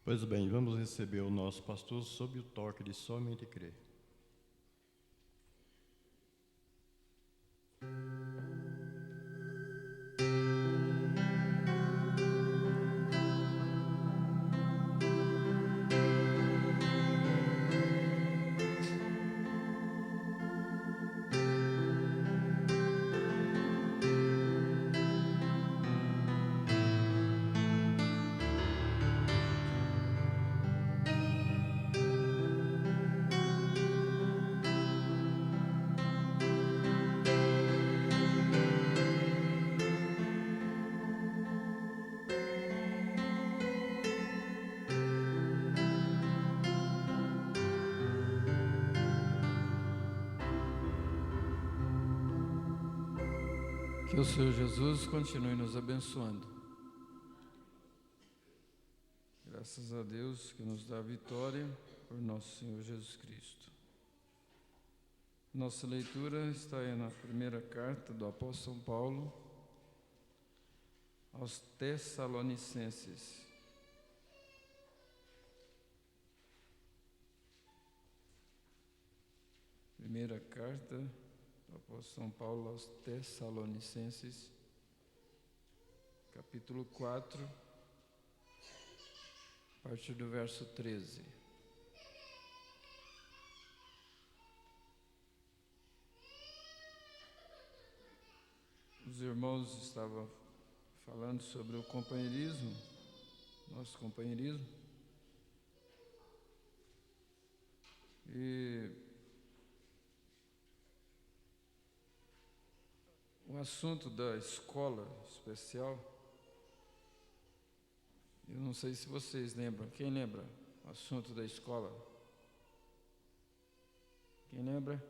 Pois bem, vamos receber o nosso pastor sob o toque de somente crer. Que o Senhor Jesus continue nos abençoando. Graças a Deus que nos dá a vitória por nosso Senhor Jesus Cristo. Nossa leitura está aí na primeira carta do apóstolo São Paulo aos Tessalonicenses. Primeira carta do apóstolo São Paulo aos Tessalonicenses, capítulo 4, a partir do verso 13. Os irmãos estavam falando sobre o companheirismo, nosso companheirismo, e o assunto da escola especial, eu não sei se vocês lembram. Quem lembra o assunto da escola? Quem lembra?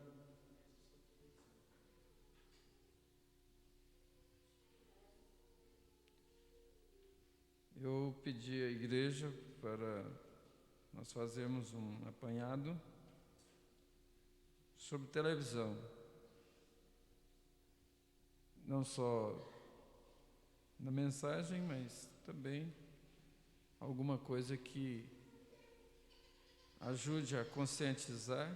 Eu pedi à igreja para nós fazermos um apanhado sobre televisão. Não só na mensagem, mas também alguma coisa que ajude a conscientizar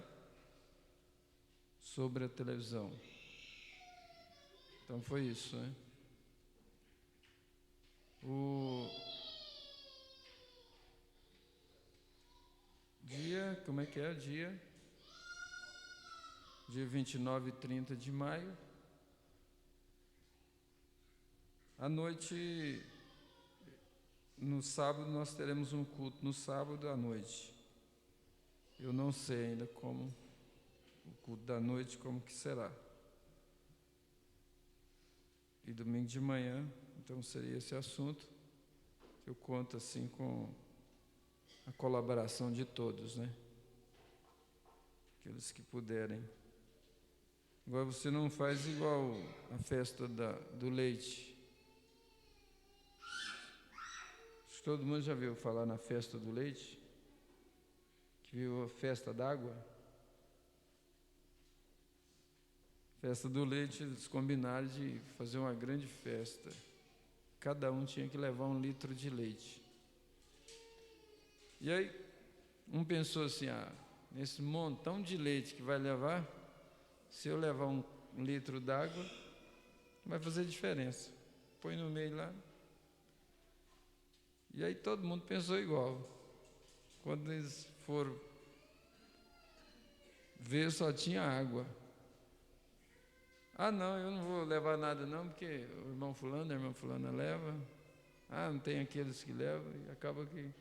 sobre a televisão. Então foi isso, né? O dia, como é que é? Dia 29 e 30 de maio. À noite, no sábado, nós teremos um culto no sábado à noite. Eu não sei ainda como, o culto da noite, como que será. E domingo de manhã, então seria esse assunto. Eu conto assim com a colaboração de todos, né? Aqueles que puderem. Agora você não faz igual a festa do leite. Acho que todo mundo já viu falar na festa do leite, que viu a festa d'água. Festa do leite, eles combinaram de fazer uma grande festa. Cada um tinha que levar 1 litro de leite. E aí, um pensou assim, nesse montão de leite que vai levar, se eu levar 1 litro d'água, não vai fazer diferença. Põe no meio lá. E aí todo mundo pensou igual. Quando eles foram ver, só tinha água. Não, eu não vou levar nada não, porque o irmão fulano, a irmã fulana leva. Não tem aqueles que levam, e acaba que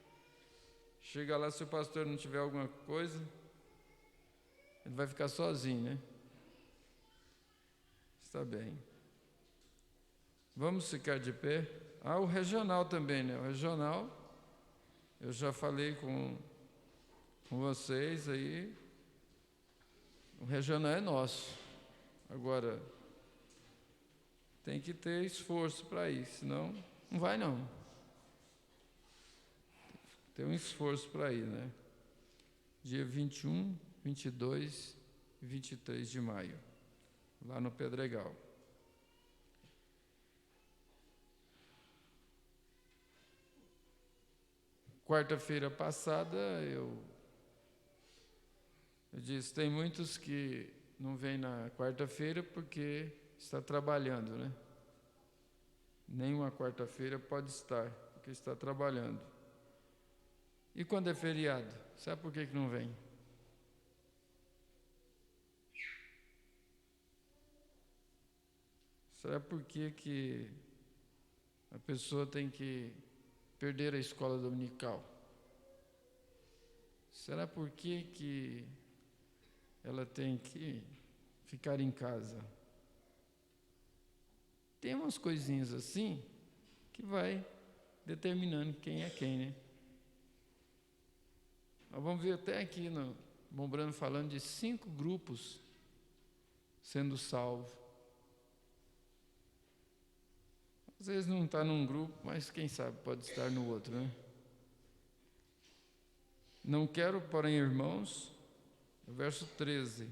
chega lá, se o pastor não tiver alguma coisa, ele vai ficar sozinho, né? Está bem. Vamos ficar de pé. O regional também, né? O regional, eu já falei com vocês aí, o regional é nosso. Agora, tem que ter esforço para ir, senão não vai não. Tem um esforço para ir, né? Dia 21, 22 e 23 de maio, lá no Pedregal. quarta-feira passada eu disse, tem muitos que não vêm na quarta-feira porque está trabalhando, né? Nenhuma quarta-feira pode estar, porque está trabalhando. E quando é feriado, sabe por que não vem? Sabe por que a pessoa tem que perder a escola dominical? Será por que ela tem que ficar em casa? Tem umas coisinhas assim que vai determinando quem é quem, né? Nós vamos ver até aqui no Mombrando falando de 5 grupos sendo salvos. Às vezes não está num grupo, mas quem sabe pode estar no outro, né? Não quero, porém, irmãos, verso 13.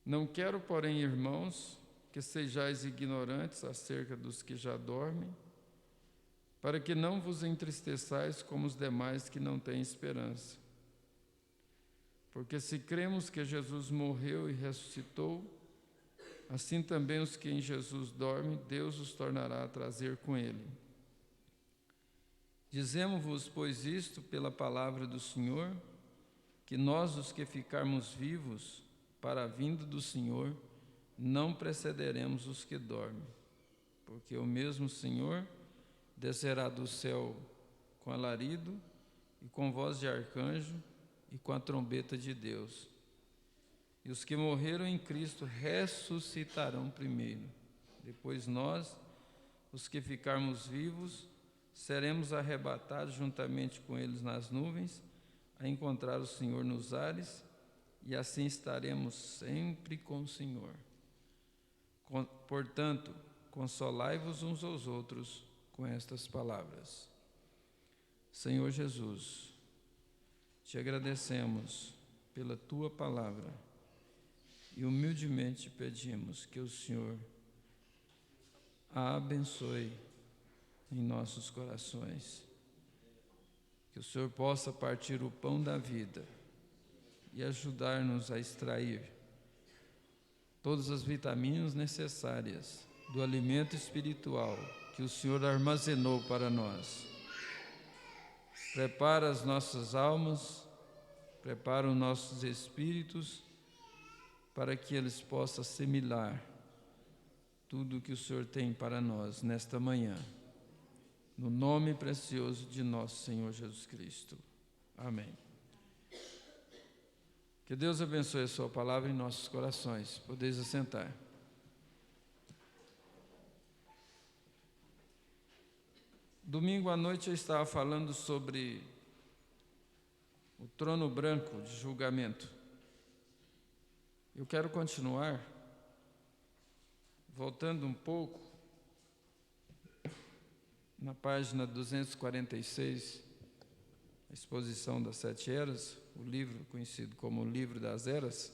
Não quero, porém, irmãos, que sejais ignorantes acerca dos que já dormem, para que não vos entristeçais como os demais que não têm esperança. Porque se cremos que Jesus morreu e ressuscitou, assim também os que em Jesus dormem, Deus os tornará a trazer com ele. Dizemos-vos, pois, isto pela palavra do Senhor, que nós, os que ficarmos vivos para a vinda do Senhor, não precederemos os que dormem, porque o mesmo Senhor descerá do céu com alarido e com voz de arcanjo e com a trombeta de Deus. E os que morreram em Cristo ressuscitarão primeiro. Depois nós, os que ficarmos vivos, seremos arrebatados juntamente com eles nas nuvens, a encontrar o Senhor nos ares, e assim estaremos sempre com o Senhor. Portanto, consolai-vos uns aos outros com estas palavras. Senhor Jesus, te agradecemos pela tua palavra e humildemente pedimos que o Senhor a abençoe em nossos corações, que o Senhor possa partir o pão da vida e ajudar-nos a extrair todas as vitaminas necessárias do alimento espiritual que o Senhor armazenou para nós. Prepara as nossas almas, prepara os nossos espíritos, para que eles possam assimilar tudo o que o Senhor tem para nós nesta manhã. No nome precioso de nosso Senhor Jesus Cristo. Amém. Que Deus abençoe a sua palavra em nossos corações. Podeis assentar. Domingo à noite eu estava falando sobre o trono branco de julgamento. Eu quero continuar, voltando um pouco, na página 246, a exposição das 7 eras, o livro conhecido como o Livro das Eras.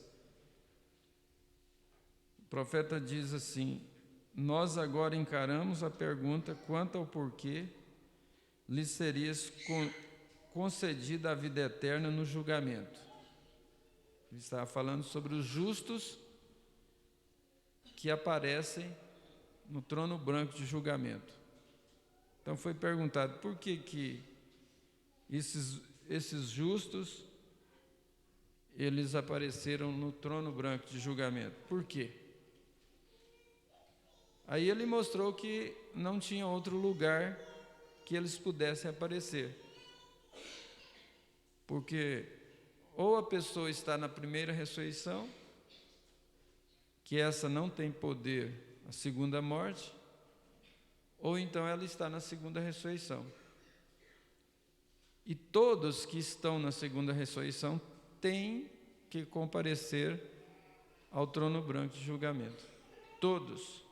O profeta diz assim: nós agora encaramos a pergunta quanto ao porquê lhe seria concedida a vida eterna no julgamento. Ele estava falando sobre os justos que aparecem no trono branco de julgamento. Então foi perguntado por que esses justos eles apareceram no trono branco de julgamento. Por quê? Aí ele mostrou que não tinha outro lugar que eles pudessem aparecer. Porque ou a pessoa está na primeira ressurreição, que essa não tem poder, a segunda morte, ou então ela está na segunda ressurreição. E todos que estão na segunda ressurreição têm que comparecer ao trono branco de julgamento. Todos.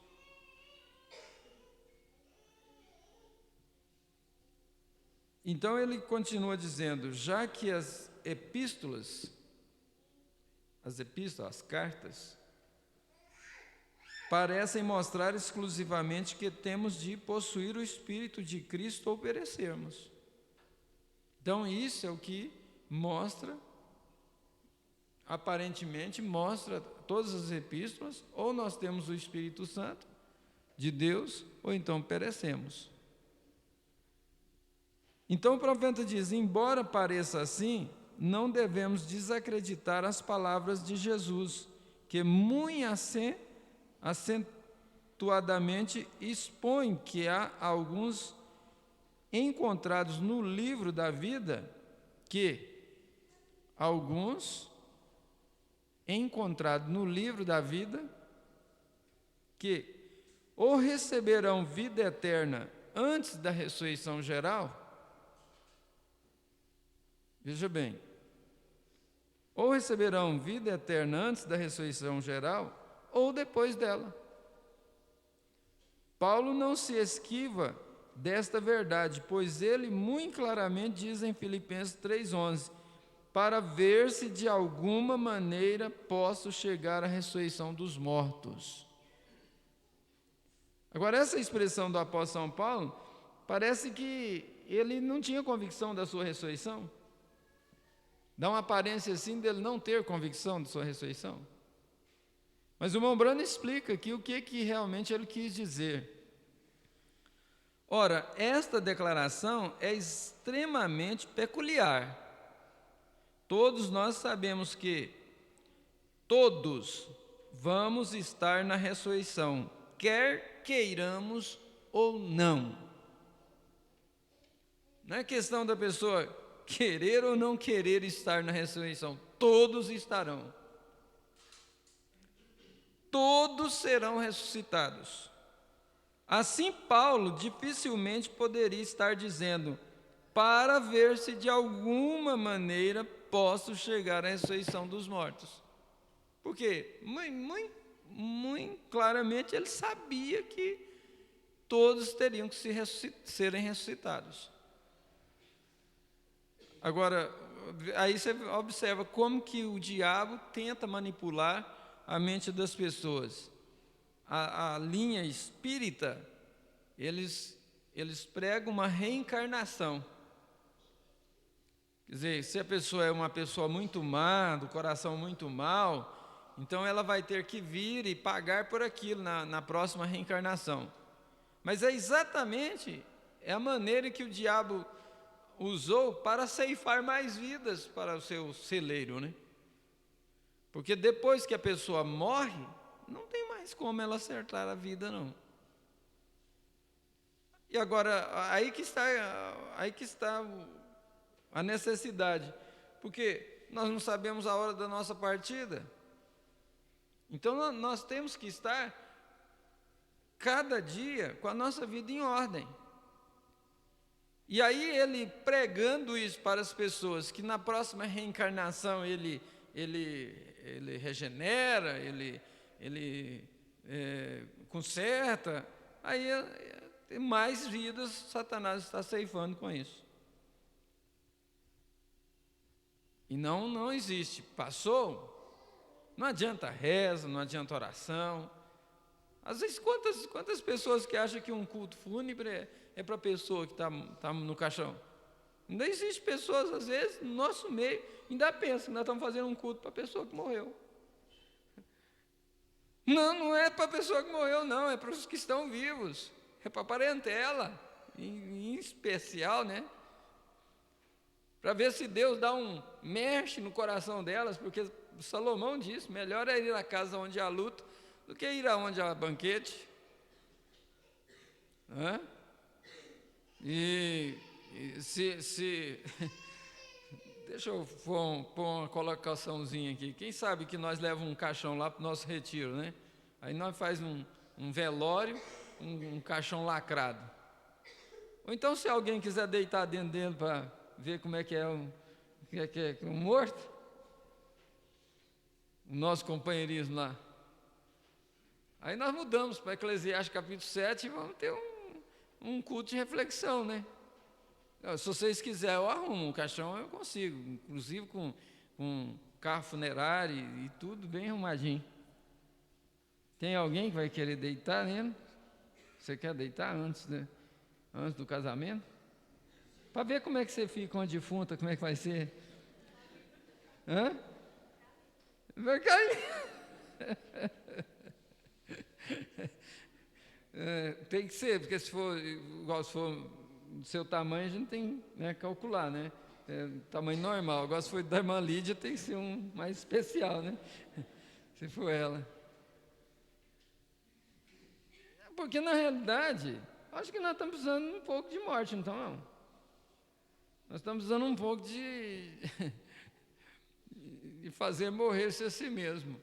Então ele continua dizendo, já que as epístolas, as cartas, parecem mostrar exclusivamente que temos de possuir o Espírito de Cristo ou perecermos. Então, isso é o que mostra, aparentemente, mostra todas as epístolas, ou nós temos o Espírito Santo de Deus, ou então perecemos. Então o profeta diz: embora pareça assim, não devemos desacreditar as palavras de Jesus, que muito acentuadamente expõe que há alguns encontrados no livro da vida, que ou receberão vida eterna antes da ressurreição geral. Veja bem, ou receberão vida eterna antes da ressurreição geral, ou depois dela. Paulo não se esquiva desta verdade, pois ele muito claramente diz em Filipenses 3,11: para ver se de alguma maneira posso chegar à ressurreição dos mortos. Agora, essa expressão do apóstolo São Paulo, parece que ele não tinha convicção da sua ressurreição. Dá uma aparência assim dele não ter convicção de sua ressurreição. Mas o irmão Branham explica aqui o que realmente ele quis dizer. Ora, esta declaração é extremamente peculiar. Todos nós sabemos que todos vamos estar na ressurreição, quer queiramos ou não. Não é questão da pessoa querer ou não querer estar na ressurreição, todos estarão. Todos serão ressuscitados. Assim, Paulo dificilmente poderia estar dizendo: para ver se de alguma maneira posso chegar à ressurreição dos mortos. Porque muito claramente ele sabia que todos teriam que serem ressuscitados. Agora, aí você observa como que o diabo tenta manipular a mente das pessoas. A linha espírita, eles pregam uma reencarnação. Quer dizer, se a pessoa é uma pessoa muito má, do coração muito mau, então ela vai ter que vir e pagar por aquilo na próxima reencarnação. Mas é exatamente a maneira que o diabo usou para ceifar mais vidas para o seu celeiro, né? Porque depois que a pessoa morre, não tem mais como ela acertar a vida, não. E agora, aí que está a necessidade, porque nós não sabemos a hora da nossa partida. Então nós temos que estar cada dia com a nossa vida em ordem. E aí ele pregando isso para as pessoas, que na próxima reencarnação ele regenera, ele conserta, aí mais vidas Satanás está ceifando com isso. E não existe. Passou, não adianta reza, não adianta oração. Às vezes, quantas pessoas que acham que um culto fúnebre é para a pessoa que está no caixão? Ainda existe pessoas, às vezes, no nosso meio, ainda pensam que nós estamos fazendo um culto para a pessoa que morreu. Não é para a pessoa que morreu, não, é para os que estão vivos. É para a parentela, em especial, né? Para ver se Deus mexe no coração delas, porque Salomão disse: melhor é ir à casa onde há luto do que ir aonde há banquete. Deixa eu pôr uma colocaçãozinha aqui. Quem sabe que nós levamos um caixão lá para o nosso retiro, né? Aí nós faz um velório, um caixão lacrado. Ou então, se alguém quiser deitar dentro dele para ver como é que é um morto, o nosso companheirismo lá. Aí nós mudamos para Eclesiastes capítulo 7 e vamos ter um culto de reflexão, né? Se vocês quiserem, eu arrumo um caixão, eu consigo, inclusive com carro funerário e tudo bem arrumadinho. Tem alguém que vai querer deitar nele? Você quer deitar antes do casamento? Para ver como é que você fica com a defunta, como é que vai ser. Hã? Vai cair. Tem que ser, porque se for do seu tamanho, a gente tem que calcular, né? Tamanho normal. Agora, se for da irmã Lídia, tem que ser um mais especial, né? Se for ela. Porque, na realidade, acho que nós estamos precisando um pouco de morte, então não. Nós estamos precisando um pouco de fazer morrer-se a si mesmo.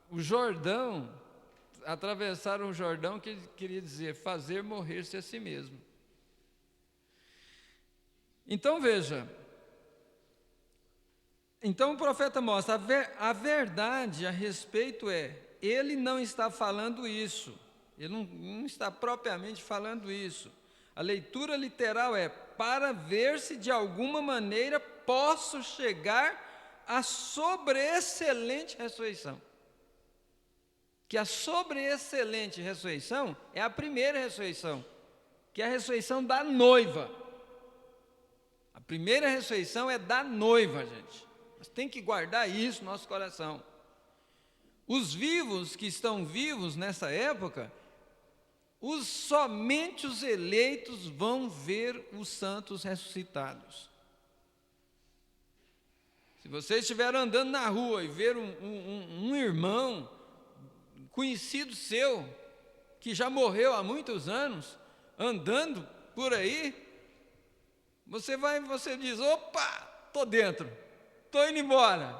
O Jordão, atravessar o Jordão, que queria dizer fazer morrer-se a si mesmo. Então veja, então o profeta mostra, a verdade a respeito ele não está falando isso, ele não está propriamente falando isso. A leitura literal para ver se de alguma maneira posso chegar à sobreexcelente ressurreição. Que a sobreexcelente ressurreição é a primeira ressurreição, que é a ressurreição da noiva. A primeira ressurreição é da noiva, gente. Nós temos que guardar isso no nosso coração. Os vivos que estão vivos nessa época, somente os eleitos vão ver os santos ressuscitados. Se você estiver andando na rua e ver um irmão conhecido seu, que já morreu há muitos anos, andando por aí, você diz, opa, estou dentro, estou indo embora.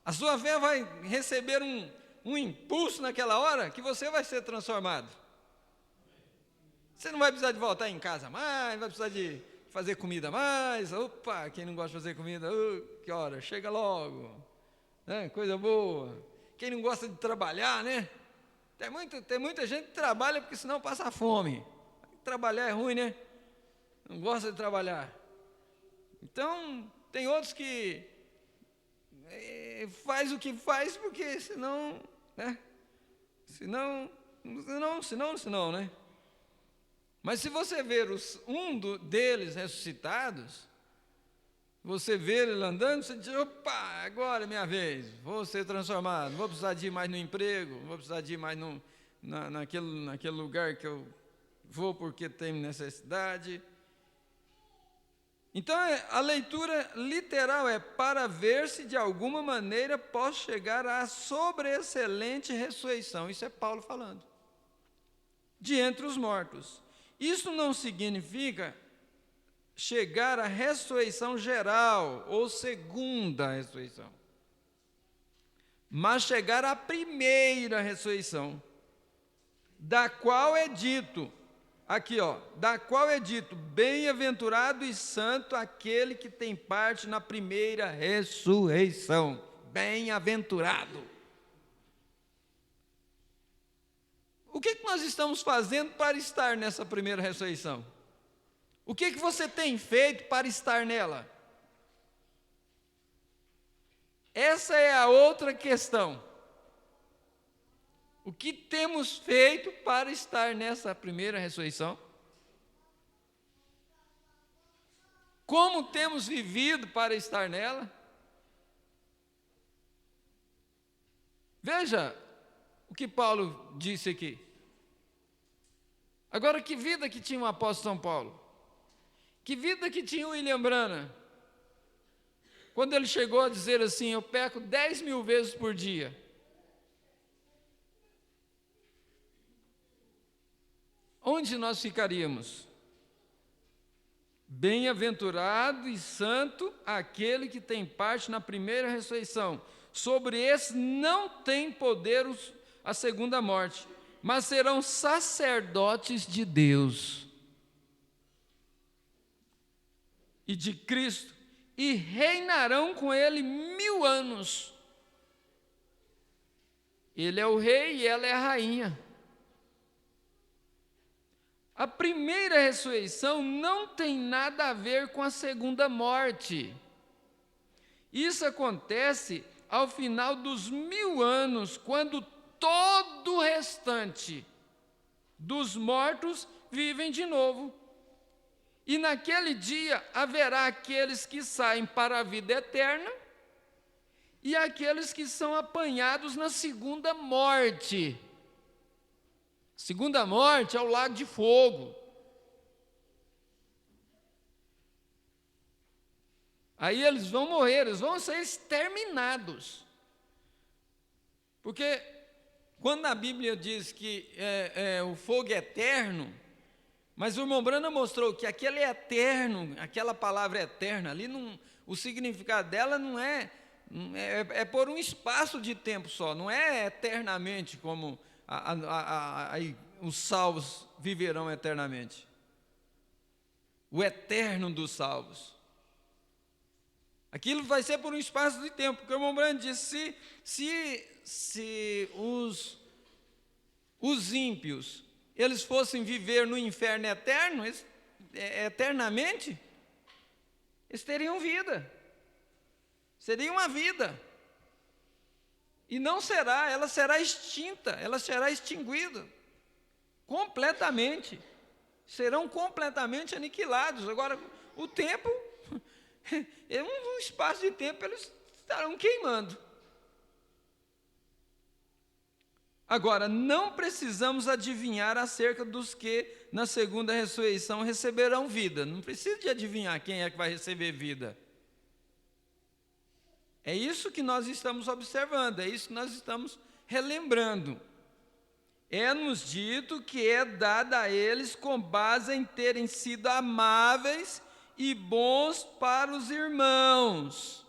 A sua fé vai receber um impulso naquela hora que você vai ser transformado. Você não vai precisar de voltar em casa mais, vai precisar de fazer comida mais. Opa, quem não gosta de fazer comida, que hora, chega logo, né? Coisa boa. Quem não gosta de trabalhar, né? Tem muita gente que trabalha porque senão passa fome. Trabalhar é ruim, né? Não gosta de trabalhar. Então, tem outros que faz o que faz porque senão, né? Senão, né? Mas se você ver deles ressuscitados, você vê ele andando, você diz, opa, agora é minha vez, vou ser transformado, não vou precisar de ir mais no emprego, não vou precisar de ir mais naquele lugar que eu vou porque tenho necessidade. Então, a leitura literal para ver se de alguma maneira posso chegar à sobreexcelente ressurreição. Isso é Paulo falando. De entre os mortos. Isso não significa chegar à ressurreição geral, ou segunda ressurreição, mas chegar à primeira ressurreição, da qual é dito, da qual é dito, bem-aventurado e santo aquele que tem parte na primeira ressurreição. Bem-aventurado. O que nós estamos fazendo para estar nessa primeira ressurreição? O que você tem feito para estar nela? Essa é a outra questão. O que temos feito para estar nessa primeira ressurreição? Como temos vivido para estar nela? Veja o que Paulo disse aqui. Agora, que vida que tinha o apóstolo São Paulo? Que vida que tinha o William Branham? Quando ele chegou a dizer assim, eu peco 10.000 vezes por dia. Onde nós ficaríamos? Bem-aventurado e santo aquele que tem parte na primeira ressurreição. Sobre esse não tem poder a segunda morte, mas serão sacerdotes de Deus e de Cristo, e reinarão com ele 1000 anos. Ele é o rei e ela é a rainha. A primeira ressurreição não tem nada a ver com a segunda morte. Isso acontece ao final dos 1000 anos, quando todo o restante dos mortos vivem de novo. E naquele dia haverá aqueles que saem para a vida eterna e aqueles que são apanhados na segunda morte. Segunda morte é o lago de fogo. Aí eles vão morrer, eles vão ser exterminados. Porque quando a Bíblia diz que o fogo é eterno, mas o irmão Branham mostrou que aquele é eterno, aquela palavra eterna, ali não, o significado dela não é por um espaço de tempo só, não é eternamente como os salvos viverão eternamente. O eterno dos salvos. Aquilo vai ser por um espaço de tempo, porque o irmão Branham disse, se os ímpios, eles fossem viver no inferno eterno, eternamente, eles teriam vida, seria uma vida, e não será, ela será extinta, ela será extinguida, completamente, serão completamente aniquilados. Agora, o tempo, é um espaço de tempo, eles estarão queimando. Agora, não precisamos adivinhar acerca dos que na segunda ressurreição receberão vida. Não precisa de adivinhar quem é que vai receber vida. É isso que nós estamos observando, é isso que nós estamos relembrando. É-nos dito que é dada a eles com base em terem sido amáveis e bons para os irmãos.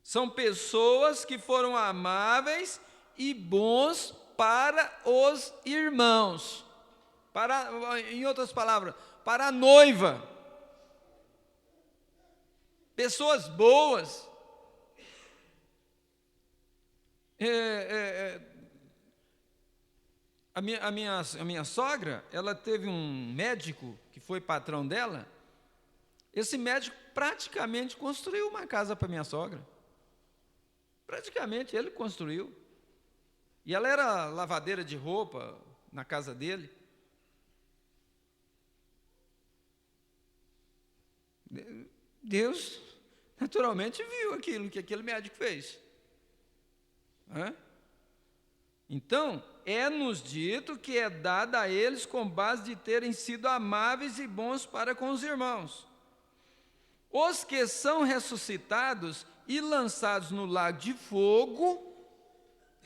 São pessoas que foram amáveis e bons para os irmãos. Em outras palavras, para a noiva. Pessoas boas. A minha sogra, ela teve um médico que foi patrão dela. Esse médico praticamente construiu uma casa para minha sogra. Praticamente ele construiu. E ela era lavadeira de roupa na casa dele. Deus naturalmente viu aquilo que aquele médico fez. Então, é-nos dito que é dada a eles com base de terem sido amáveis e bons para com os irmãos. Os que são ressuscitados e lançados no lago de fogo,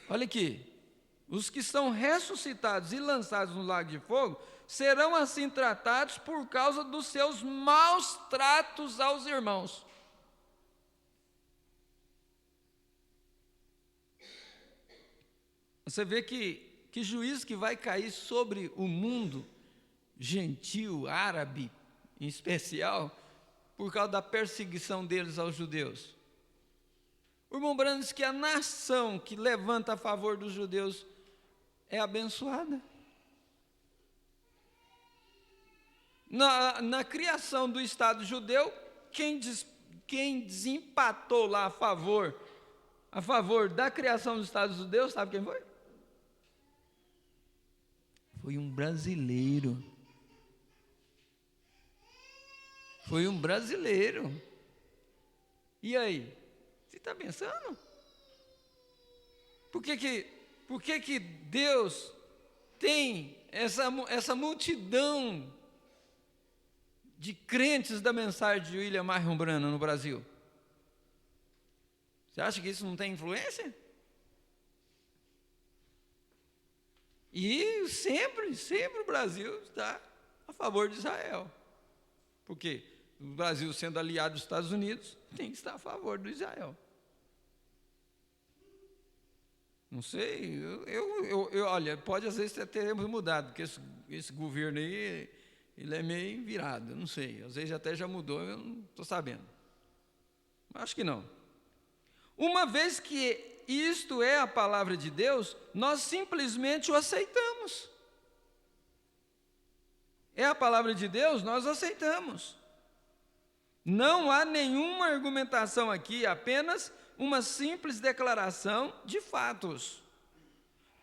olha aqui, os que são ressuscitados e lançados no lago de fogo, serão assim tratados por causa dos seus maus tratos aos irmãos. Você vê que juízo que vai cair sobre o mundo gentil, árabe, em especial, por causa da perseguição deles aos judeus. O irmão Branham diz que a nação que levanta a favor dos judeus é abençoada. Na criação do Estado judeu, quem desempatou lá a favor da criação dos Estados judeus, sabe quem foi? Foi um brasileiro. Foi um brasileiro. E aí? Você está pensando? Por que Deus tem essa multidão de crentes da mensagem de William Marion Branham no Brasil? Você acha que isso não tem influência? E sempre o Brasil está a favor de Israel. Por quê? O Brasil, sendo aliado dos Estados Unidos, tem que estar a favor do Israel. Não sei, olha, pode às vezes teremos mudado, porque esse governo aí, ele é meio virado, não sei, às vezes até já mudou, eu não estou sabendo. Acho que não. Uma vez que isto é a palavra de Deus, nós simplesmente o aceitamos. É a palavra de Deus, nós aceitamos. Não há nenhuma argumentação aqui, apenas uma simples declaração de fatos.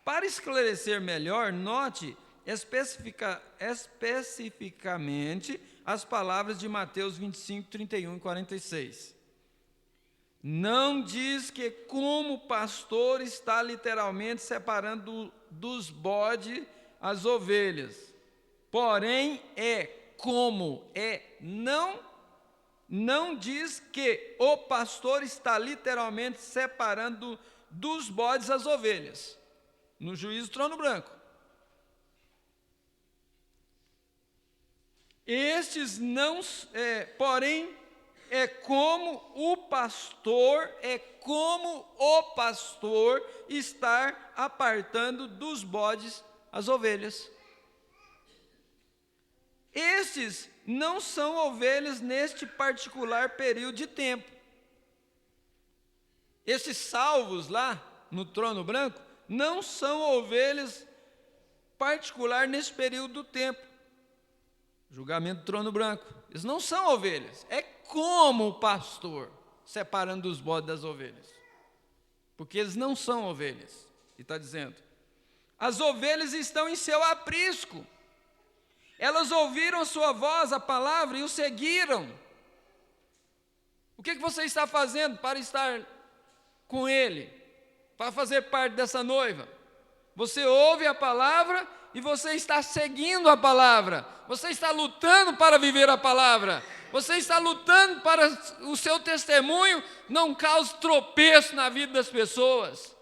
Para esclarecer melhor, note especificamente as palavras de Mateus 25, 31 e 46. Não diz que como o pastor está literalmente separando dos bodes as ovelhas, porém não diz que o pastor está literalmente separando dos bodes as ovelhas, no juízo do trono branco. Estes não, porém, como o pastor estar apartando dos bodes as ovelhas. Estes não são ovelhas neste particular período de tempo. Esses salvos lá no trono branco não são ovelhas particular nesse período do tempo. Julgamento do trono branco. Eles não são ovelhas. É como o pastor separando os bodes das ovelhas. Porque eles não são ovelhas. E está dizendo: as ovelhas estão em seu aprisco. Elas ouviram a sua voz, a palavra, e o seguiram. O que você está fazendo para estar com ele? Para fazer parte dessa noiva? Você ouve a palavra e você está seguindo a palavra. Você está lutando para viver a palavra. Você está lutando para o seu testemunho não cause tropeço na vida das pessoas.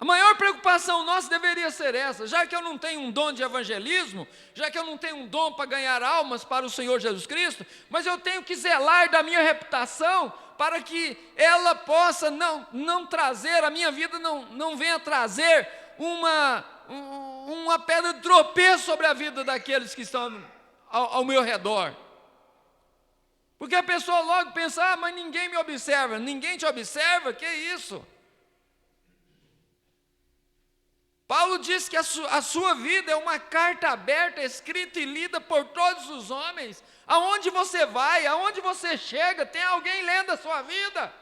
A maior preocupação nossa deveria ser essa: já que eu não tenho um dom de evangelismo, já que eu não tenho um dom para ganhar almas para o Senhor Jesus Cristo, mas eu tenho que zelar da minha reputação para que ela possa não trazer, a minha vida não venha trazer uma pedra de tropeço sobre a vida daqueles que estão ao meu redor. Porque a pessoa logo pensa: mas ninguém me observa. Ninguém te observa? Que isso? Paulo diz que a sua vida é uma carta aberta, escrita e lida por todos os homens. Aonde você vai, aonde você chega, tem alguém lendo a sua vida.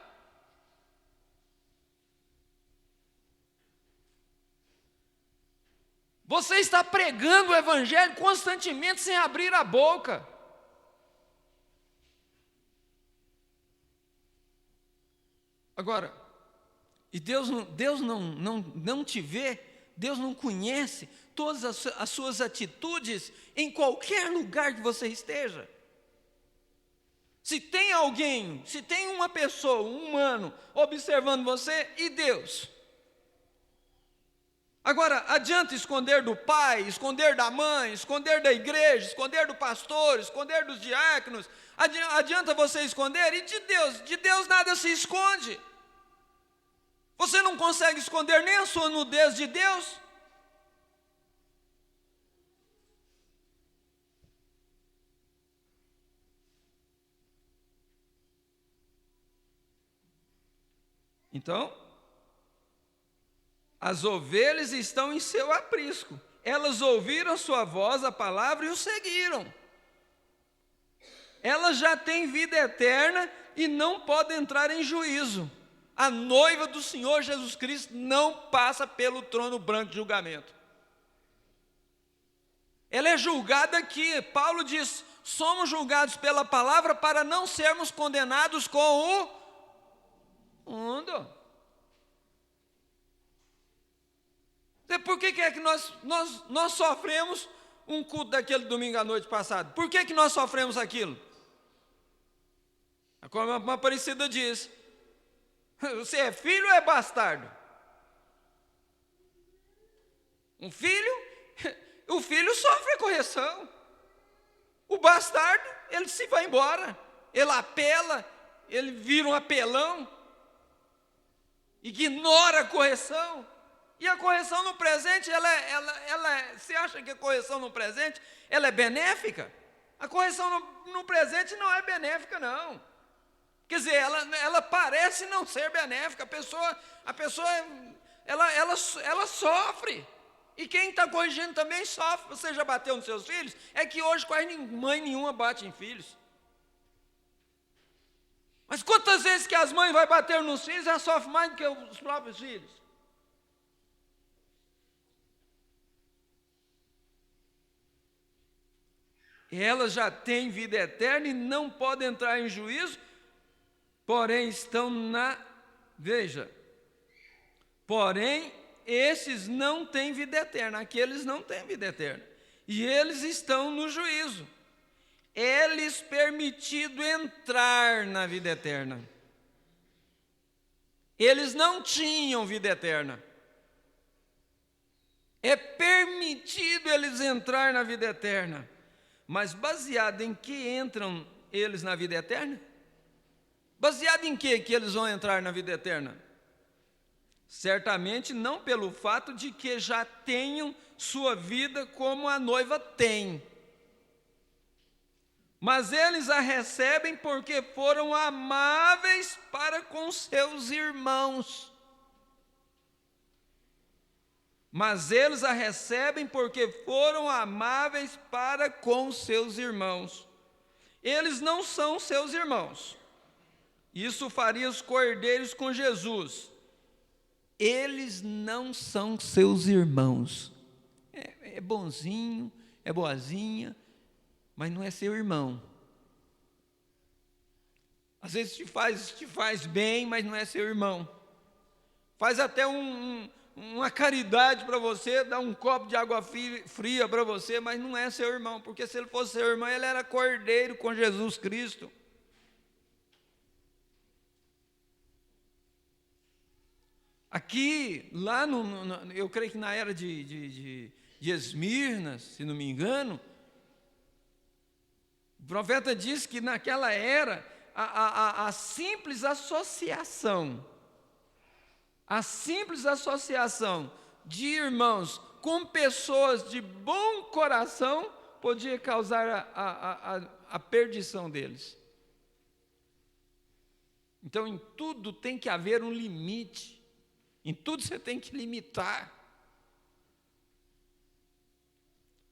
Você está pregando o evangelho constantemente sem abrir a boca. Agora, e Deus não te vê, Deus não conhece todas as suas atitudes em qualquer lugar que você esteja. Se tem alguém, se tem uma pessoa, um humano, observando você, e Deus? Agora, adianta esconder do pai, esconder da mãe, esconder da igreja, esconder do pastor, esconder dos diáconos? Adianta você esconder? E de Deus nada se esconde. Você não consegue esconder nem a sua nudez de Deus? Então, as ovelhas estão em seu aprisco. Elas ouviram sua voz, a palavra, e o seguiram. Elas já têm vida eterna e não podem entrar em juízo. A noiva do Senhor Jesus Cristo não passa pelo trono branco de julgamento. Ela é julgada aqui. Paulo diz: somos julgados pela palavra para não sermos condenados com o mundo. Por que é que nós sofremos um culto daquele domingo à noite passado? Por que nós sofremos aquilo? Como uma Aparecida diz: você é filho ou é bastardo? O filho sofre a correção. O bastardo, ele se vai embora. Ele apela, ele vira um apelão. Ignora a correção. E a correção no presente, você acha que a correção no presente, ela é benéfica? A correção no presente não é benéfica, não. Quer dizer, ela parece não ser benéfica. A pessoa ela sofre. E quem está corrigindo também sofre. Você já bateu nos seus filhos? É que hoje quase mãe nenhuma bate em filhos. Mas quantas vezes que as mães vão bater nos filhos, elas sofrem mais do que os próprios filhos? Elas já têm vida eterna e não podem entrar em juízo, porém estão Veja, porém, esses não têm vida eterna, aqueles não têm vida eterna, e eles estão no juízo. É-lhes permitido entrar na vida eterna. Eles não tinham vida eterna. É permitido eles entrar na vida eterna. Mas baseado em que entram eles na vida eterna? Baseado em que eles vão entrar na vida eterna? Certamente não pelo fato de que já tenham sua vida como a noiva tem. Mas eles a recebem porque foram amáveis para com seus irmãos. Mas eles a recebem porque foram amáveis para com seus irmãos. Eles não são seus irmãos. Isso faria os cordeiros com Jesus. Eles não são seus irmãos. É bonzinho, é boazinha, mas não é seu irmão. Às vezes te faz bem, mas não é seu irmão. Faz até uma caridade para você, dá um copo de água fria para você, mas não é seu irmão, porque se ele fosse seu irmão, ele era cordeiro com Jesus Cristo. Aqui, lá eu creio que na era de Esmirna, se não me engano, o profeta diz que naquela era, a simples associação de irmãos com pessoas de bom coração podia causar a perdição deles. Então, em tudo tem que haver um limite. Em tudo você tem que limitar.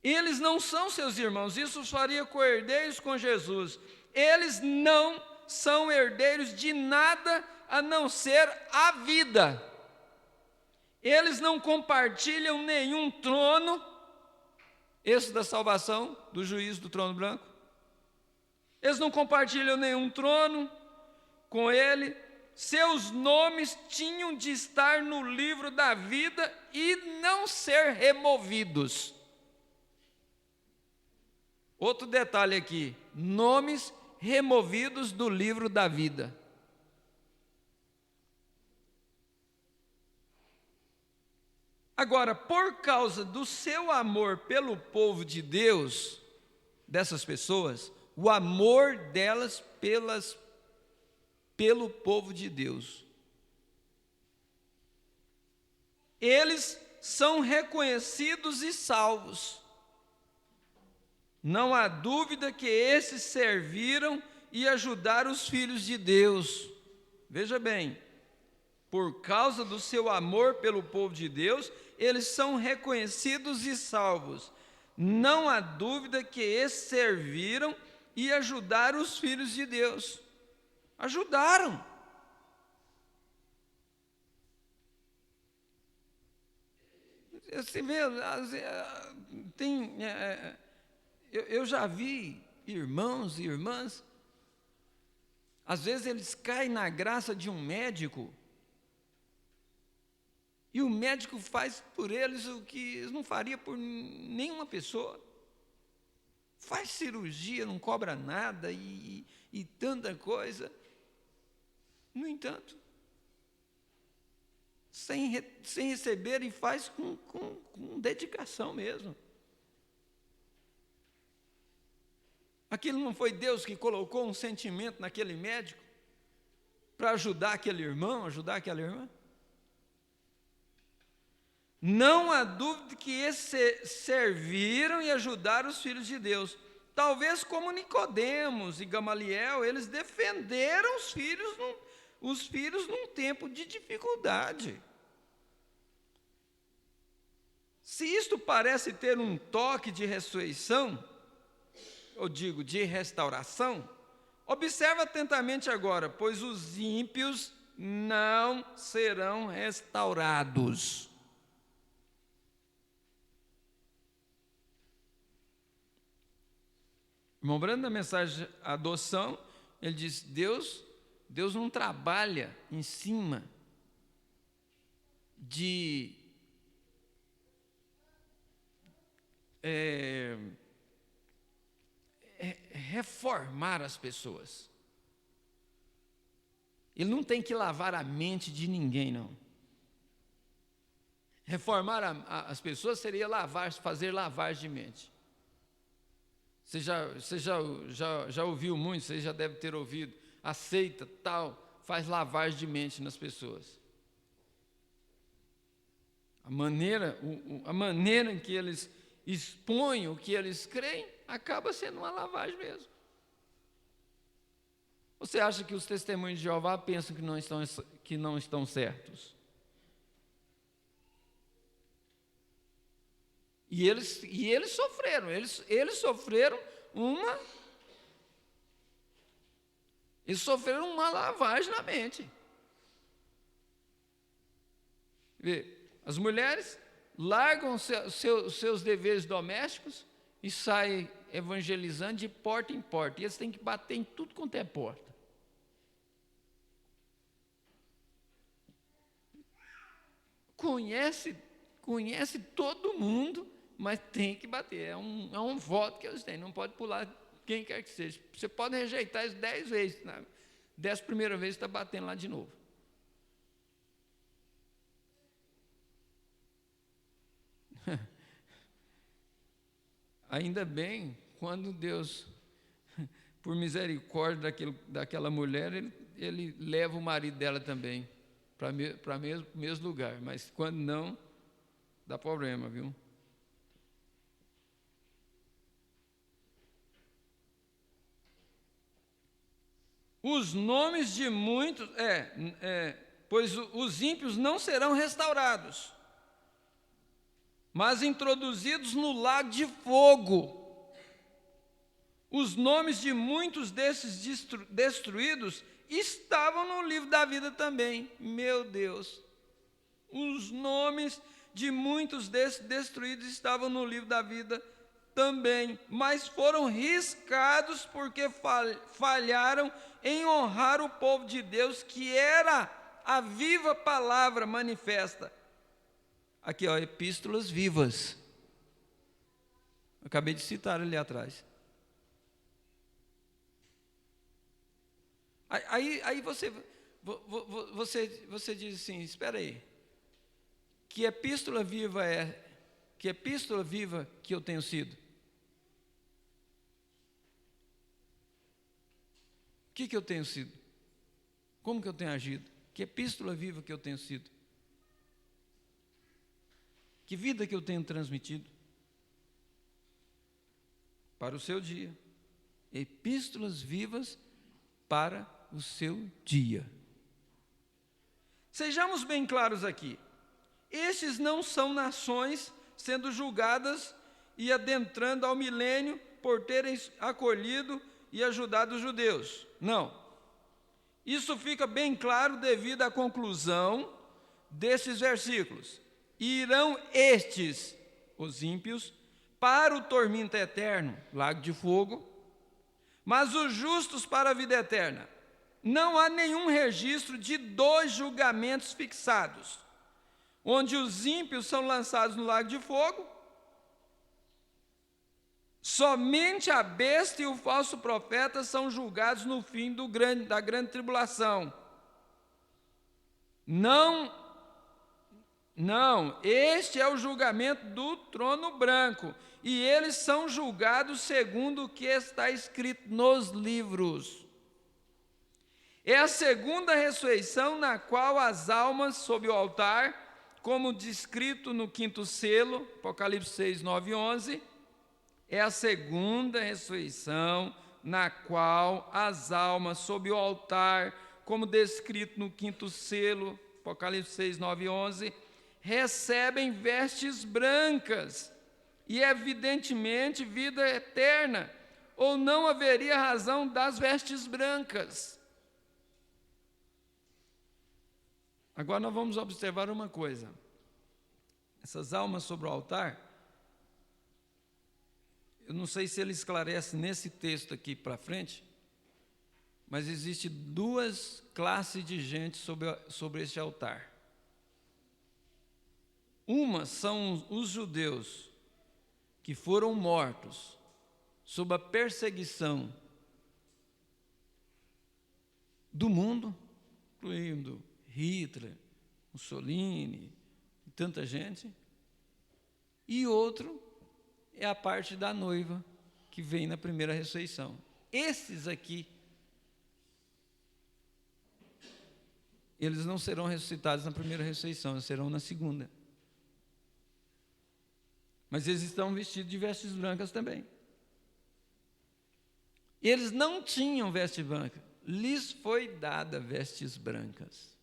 Eles não são seus irmãos, isso os faria co-herdeiros com Jesus. Eles não são herdeiros de nada a não ser a vida. Eles não compartilham nenhum trono, esse da salvação, do juízo do trono branco. Eles não compartilham nenhum trono com ele. Seus nomes tinham de estar no livro da vida e não ser removidos. Outro detalhe aqui, nomes removidos do livro da vida. Agora, por causa do seu amor pelo povo de Deus, dessas pessoas, o amor delas pelo povo de Deus, eles são reconhecidos e salvos. Não há dúvida que esses serviram e ajudaram os filhos de Deus. Veja bem, por causa do seu amor pelo povo de Deus, eles são reconhecidos e salvos. Não há dúvida que esses serviram e ajudaram os filhos de Deus. Ajudaram. Você vê, eu já vi irmãos e irmãs, às vezes eles caem na graça de um médico, e o médico faz por eles o que eles não faria por nenhuma pessoa. Faz cirurgia, não cobra nada e tanta coisa. No entanto, sem receber, e faz com dedicação mesmo. Aquilo não foi Deus que colocou um sentimento naquele médico para ajudar aquele irmão, ajudar aquela irmã? Não há dúvida que esses serviram e ajudaram os filhos de Deus. Talvez como Nicodemos e Gamaliel, eles defenderam os filhos num tempo de dificuldade. Se isto parece ter um toque de ressurreição, eu digo de restauração, observa atentamente agora, pois os ímpios não serão restaurados. Irmão Brando, na mensagem adoção, ele diz, Deus não trabalha em cima de reformar as pessoas. Ele não tem que lavar a mente de ninguém, não. Reformar as pessoas seria fazer lavagem de mente. Você já ouviu muito, você já deve ter ouvido, a seita tal, faz lavagem de mente nas pessoas. A maneira em que eles expõem o que eles creem, acaba sendo uma lavagem mesmo. Você acha que os testemunhos de Jeová pensam que não estão certos? E eles sofreram, eles sofreram uma lavagem na mente. Vê, as mulheres largam seus deveres domésticos e saem evangelizando de porta em porta. E eles têm que bater em tudo quanto é porta. Conhece todo mundo, mas tem que bater. É um voto que eles têm, não pode pular quem quer que seja. Você pode rejeitar isso 10 vezes. Na 11ª vez está batendo lá de novo. Ainda bem, quando Deus, por misericórdia daquela mulher, ele leva o marido dela também para o mesmo lugar. Mas quando não, dá problema, viu? Os nomes de muitos, pois os ímpios não serão restaurados, mas introduzidos no lago de fogo. Os nomes de muitos desses destruídos estavam no livro da vida também. Meu Deus! Os nomes de muitos desses destruídos estavam no livro da vida também, mas foram riscados porque falharam em honrar o povo de Deus, que era a viva palavra manifesta. Aqui, ó, epístolas vivas. Acabei de citar ali atrás. Aí você diz assim, espera aí, que epístola viva que eu tenho sido? O que eu tenho sido? Como que eu tenho agido? Que epístola viva que eu tenho sido? Que vida que eu tenho transmitido para o seu dia? Epístolas vivas para o seu dia. Sejamos bem claros aqui. Estes não são nações sendo julgadas e adentrando ao milênio por terem acolhido e ajudado os judeus. Não. Isso fica bem claro devido à conclusão desses versículos. Irão estes, os ímpios, para o tormento eterno, lago de fogo, mas os justos para a vida eterna. Não há nenhum registro de 2 julgamentos fixados, onde os ímpios são lançados no lago de fogo. Somente a besta e o falso profeta são julgados no fim da grande tribulação. Não, este é o julgamento do trono branco, e eles são julgados segundo o que está escrito nos livros. É a segunda ressurreição na qual as almas sob o altar, como descrito no 5º selo, Apocalipse 6, 9 e 11, é a segunda ressurreição na qual as almas sob o altar, como descrito no 5º selo, Apocalipse 6, 9 e 11, recebem vestes brancas e evidentemente vida eterna, ou não haveria razão das vestes brancas. Agora nós vamos observar uma coisa. Essas almas sobre o altar, eu não sei se ele esclarece nesse texto aqui para frente, mas existe duas classes de gente sobre este altar. Uma são os judeus que foram mortos sob a perseguição do mundo, incluindo Hitler, Mussolini, e tanta gente. E outro é a parte da noiva, que vem na primeira ressurreição. Esses aqui, eles não serão ressuscitados na primeira ressurreição, eles serão na segunda. Mas eles estão vestidos de vestes brancas também. Eles não tinham veste branca, lhes foi dada vestes brancas.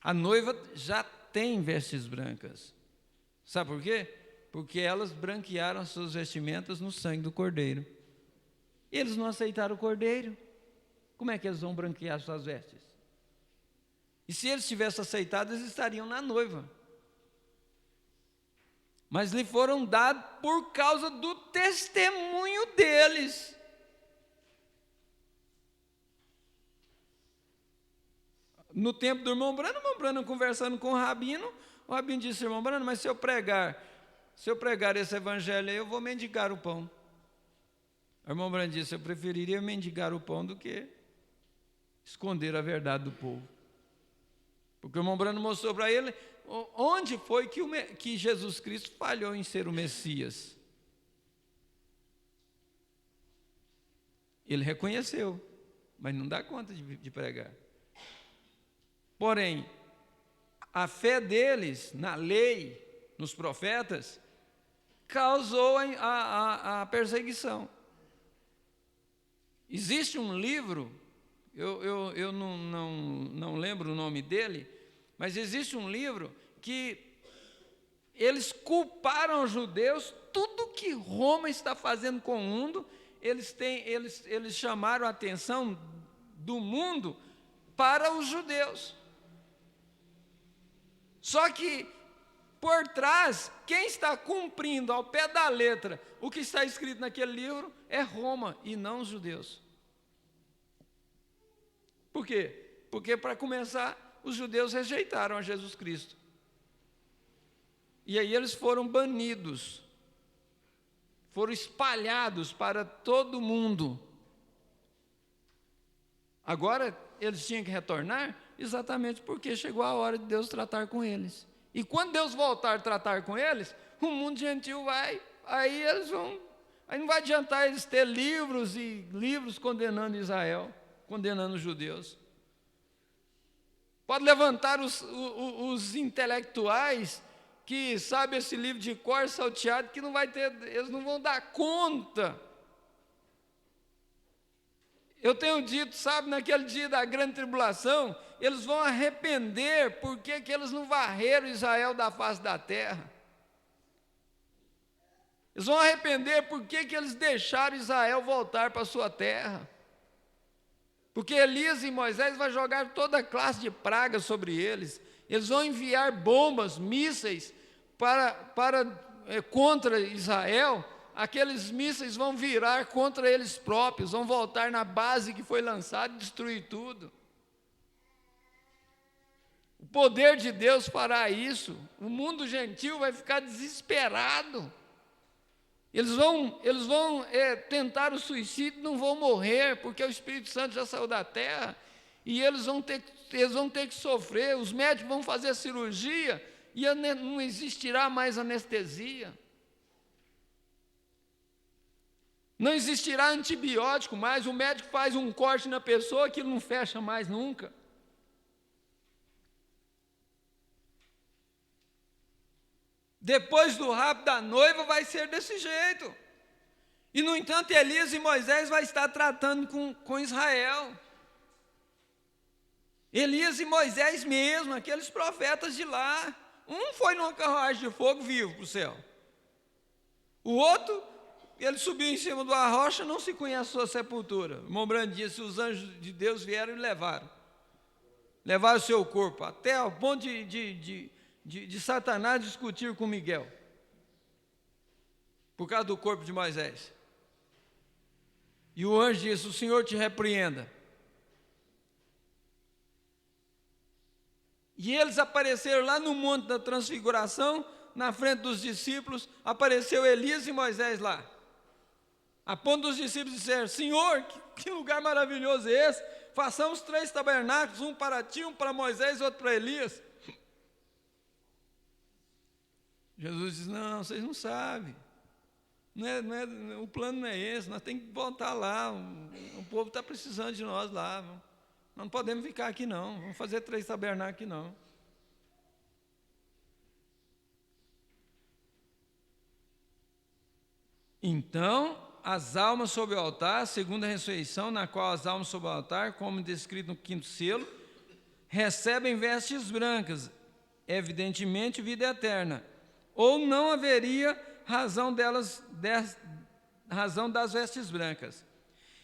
A noiva já tem vestes brancas. Sabe por quê? Porque elas branquearam as suas vestimentas no sangue do Cordeiro. Eles não aceitaram o Cordeiro. Como é que eles vão branquear as suas vestes? E se eles tivessem aceitado, eles estariam na noiva. Mas lhe foram dados por causa do testemunho deles. No tempo do irmão Branham conversando com o rabino disse: irmão Branham, mas se eu pregar esse evangelho aí, eu vou mendigar o pão. O irmão Branham disse: eu preferiria mendigar o pão do que esconder a verdade do povo. Porque o irmão Branham mostrou para ele onde foi que Jesus Cristo falhou em ser o Messias. Ele reconheceu, mas não dá conta de pregar. Porém, a fé deles na lei, nos profetas, causou a perseguição. Existe um livro, eu não lembro o nome dele, mas existe um livro que eles culparam os judeus, tudo que Roma está fazendo com o mundo, eles chamaram a atenção do mundo para os judeus. Só que, por trás, quem está cumprindo ao pé da letra o que está escrito naquele livro é Roma e não os judeus. Por quê? Porque, para começar, os judeus rejeitaram a Jesus Cristo. E aí eles foram banidos, foram espalhados para todo mundo. Agora, eles tinham que retornar exatamente porque chegou a hora de Deus tratar com eles. E quando Deus voltar a tratar com eles, o mundo gentil aí não vai adiantar eles ter livros e livros condenando Israel, condenando os judeus. Pode levantar os intelectuais que sabem esse livro de cor salteado, que eles não vão dar conta. Eu tenho dito, naquele dia da grande tribulação, eles vão arrepender porque que eles não varreram Israel da face da terra. Eles vão arrepender porque que eles deixaram Israel voltar para a sua terra. Porque Elias e Moisés vão jogar toda classe de praga sobre eles. Eles vão enviar bombas, mísseis contra Israel. Aqueles mísseis vão virar contra eles próprios, vão voltar na base que foi lançada e destruir tudo. O poder de Deus fará isso. O mundo gentil vai ficar desesperado. Eles vão tentar o suicídio, não vão morrer, porque o Espírito Santo já saiu da terra, e eles vão ter que sofrer. Os médicos vão fazer a cirurgia, e não existirá mais anestesia. Não existirá antibiótico mais, o médico faz um corte na pessoa, aquilo não fecha mais nunca. Depois do rapto da noiva vai ser desse jeito. E, no entanto, Elias e Moisés vai estar tratando com Israel. Elias e Moisés mesmo, aqueles profetas de lá. Um foi numa carruagem de fogo vivo para o céu. O outro, ele subiu em cima de uma rocha, não se conhece a sua sepultura. O irmão Branham disse: os anjos de Deus vieram e levaram o seu corpo, até ao ponto de Satanás discutir com Miguel. por causa do corpo de Moisés. E o anjo disse: o Senhor te repreenda. E eles apareceram lá no Monte da Transfiguração, na frente dos discípulos, apareceu Elias e Moisés lá. A ponto dos discípulos disseram: Senhor, que lugar maravilhoso é esse? Façamos 3 tabernáculos, um para ti, um para Moisés e outro para Elias. Jesus diz: não, vocês não sabem. O plano não é esse, nós temos que voltar lá. O povo está precisando de nós lá. Nós não podemos ficar aqui não, vamos fazer 3 tabernáculos aqui não. Então, as almas sobre o altar, segundo a ressurreição, na qual as almas sobre o altar, como descrito no 5º selo, recebem vestes brancas, evidentemente vida eterna, ou não haveria razão das vestes brancas.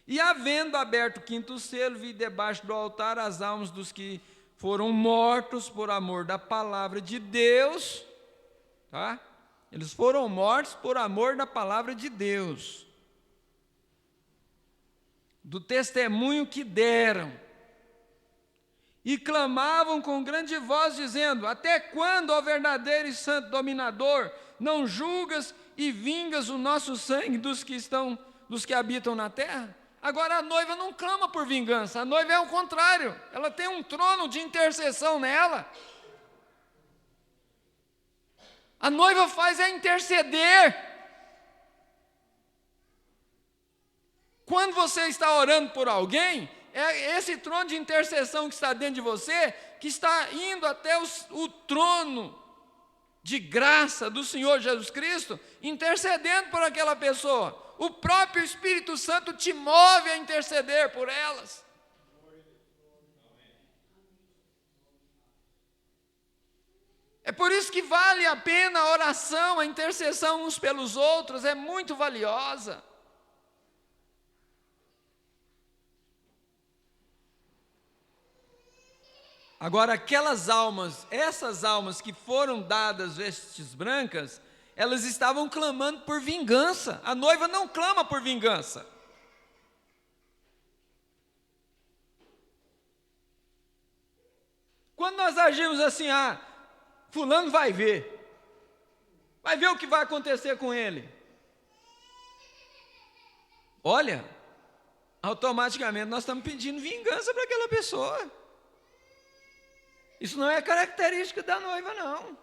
E havendo aberto o 5º selo, vi debaixo do altar as almas dos que foram mortos por amor da palavra de Deus, tá? Eles foram mortos por amor da palavra de Deus, do testemunho que deram, e clamavam com grande voz, dizendo: até quando, ó verdadeiro e santo dominador, não julgas e vingas o nosso sangue dos que habitam na terra? Agora a noiva não clama por vingança, a noiva é o contrário, ela tem um trono de intercessão nela. A noiva faz é interceder. Quando você está orando por alguém, é esse trono de intercessão que está dentro de você, que está indo até o trono de graça do Senhor Jesus Cristo, intercedendo por aquela pessoa. O próprio Espírito Santo te move a interceder por elas. É por isso que vale a pena a oração, a intercessão uns pelos outros, é muito valiosa. Agora, essas almas que foram dadas vestes brancas, elas estavam clamando por vingança. A noiva não clama por vingança. Quando nós agimos assim, fulano vai ver o que vai acontecer com ele. Olha, automaticamente nós estamos pedindo vingança para aquela pessoa. Isso não é característica da noiva, não.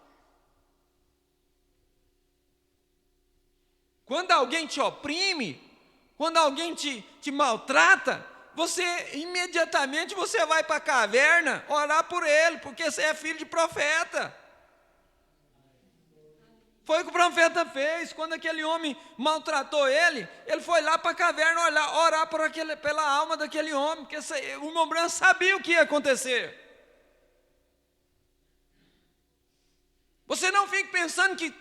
Quando alguém te oprime, quando alguém te maltrata, imediatamente você vai para a caverna orar por ele, porque você é filho de profeta. Foi o que o profeta fez. Quando aquele homem maltratou ele foi lá para a caverna orar pela alma daquele homem, porque o irmão Branham sabia o que ia acontecer. Você não fique pensando que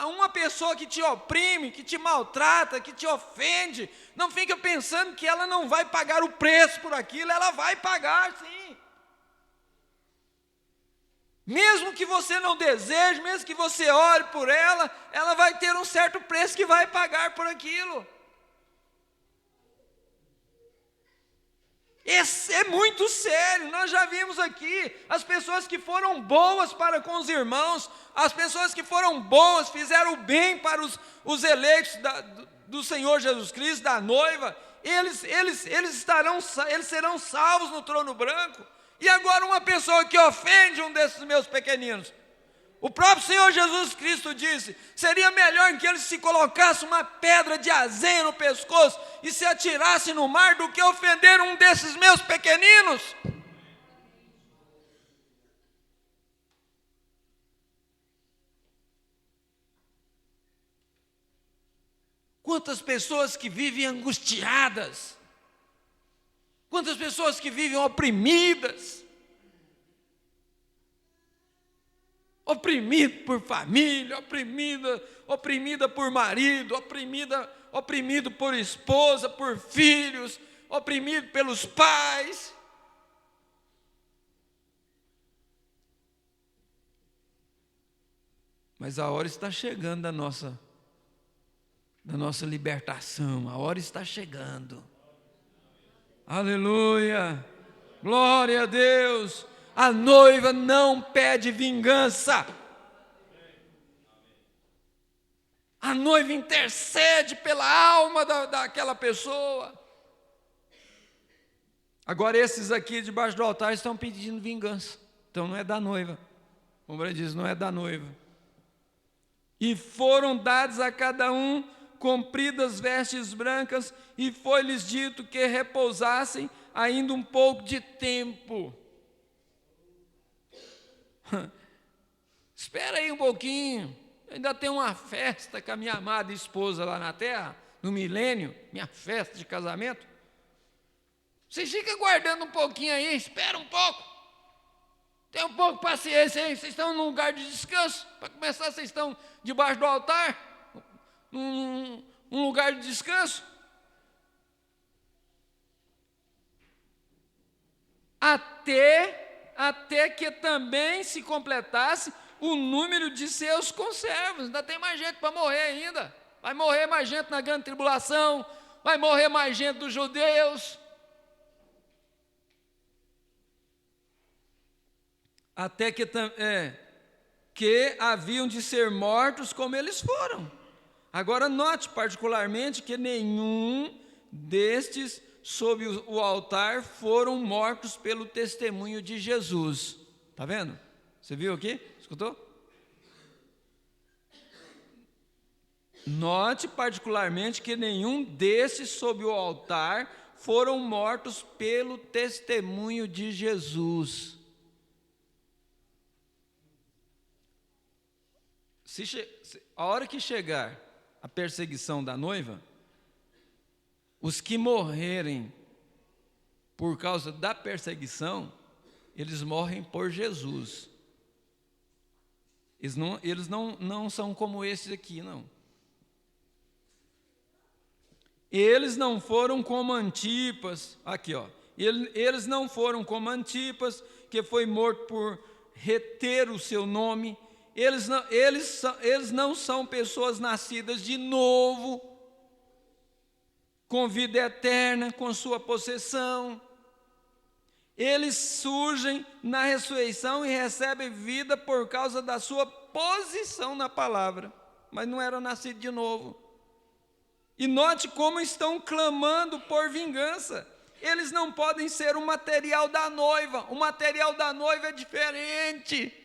uma pessoa que te oprime, que te maltrata, que te ofende, não fica pensando que ela não vai pagar o preço por aquilo. Ela vai pagar, sim. Mesmo que você não deseje, mesmo que você ore por ela vai ter um certo preço que vai pagar por aquilo. Esse é muito sério. Nós já vimos aqui as pessoas que foram boas para com os irmãos, as pessoas que foram boas, fizeram o bem para os eleitos do Senhor Jesus Cristo, da noiva, eles serão salvos no trono branco. E agora uma pessoa que ofende um desses meus pequeninos, o próprio Senhor Jesus Cristo disse: seria melhor que ele se colocasse uma pedra de azeite no pescoço e se atirasse no mar do que ofender um desses meus pequeninos. Quantas pessoas que vivem angustiadas, quantas pessoas que vivem oprimidas, oprimido por família, oprimida por marido, oprimido por esposa, por filhos, oprimido pelos pais. Mas a hora está chegando da nossa da nossa libertação. A hora está chegando. Aleluia! Glória a Deus! A noiva não pede vingança. A noiva intercede pela alma daquela pessoa. Agora esses aqui debaixo do altar estão pedindo vingança. Então não é da noiva. Como ele diz, não é da noiva. E foram dados a cada um compridas vestes brancas, e foi-lhes dito que repousassem ainda um pouco de tempo. Espera aí um pouquinho, ainda tem uma festa com a minha amada esposa lá na terra, no milênio, minha festa de casamento. Vocês ficam guardando um pouquinho aí, espera um pouco. Tem um pouco de paciência aí, vocês estão num lugar de descanso. Para começar, vocês estão debaixo do altar, num lugar de descanso. Até que também se completasse o número de seus conservos. Ainda tem mais gente para morrer ainda. Vai morrer mais gente na grande tribulação, vai morrer mais gente dos judeus. Até que haviam de ser mortos como eles foram. Agora note particularmente que nenhum destes sob o altar foram mortos pelo testemunho de Jesus. Está vendo? Você viu aqui? Escutou? Note particularmente que nenhum destes sob o altar foram mortos pelo testemunho de Jesus. A hora que chegar a perseguição da noiva, os que morrerem por causa da perseguição, eles morrem por Jesus. Eles não são como esses aqui, não. Eles não foram como Antipas, aqui ó, eles não foram como Antipas, que foi morto por reter o seu nome. Eles não são pessoas nascidas de novo, com vida eterna, com sua possessão. Eles surgem na ressurreição e recebem vida por causa da sua posição na palavra, mas não eram nascidos de novo. E note como estão clamando por vingança. Eles não podem ser o material da noiva. O material da noiva é diferente.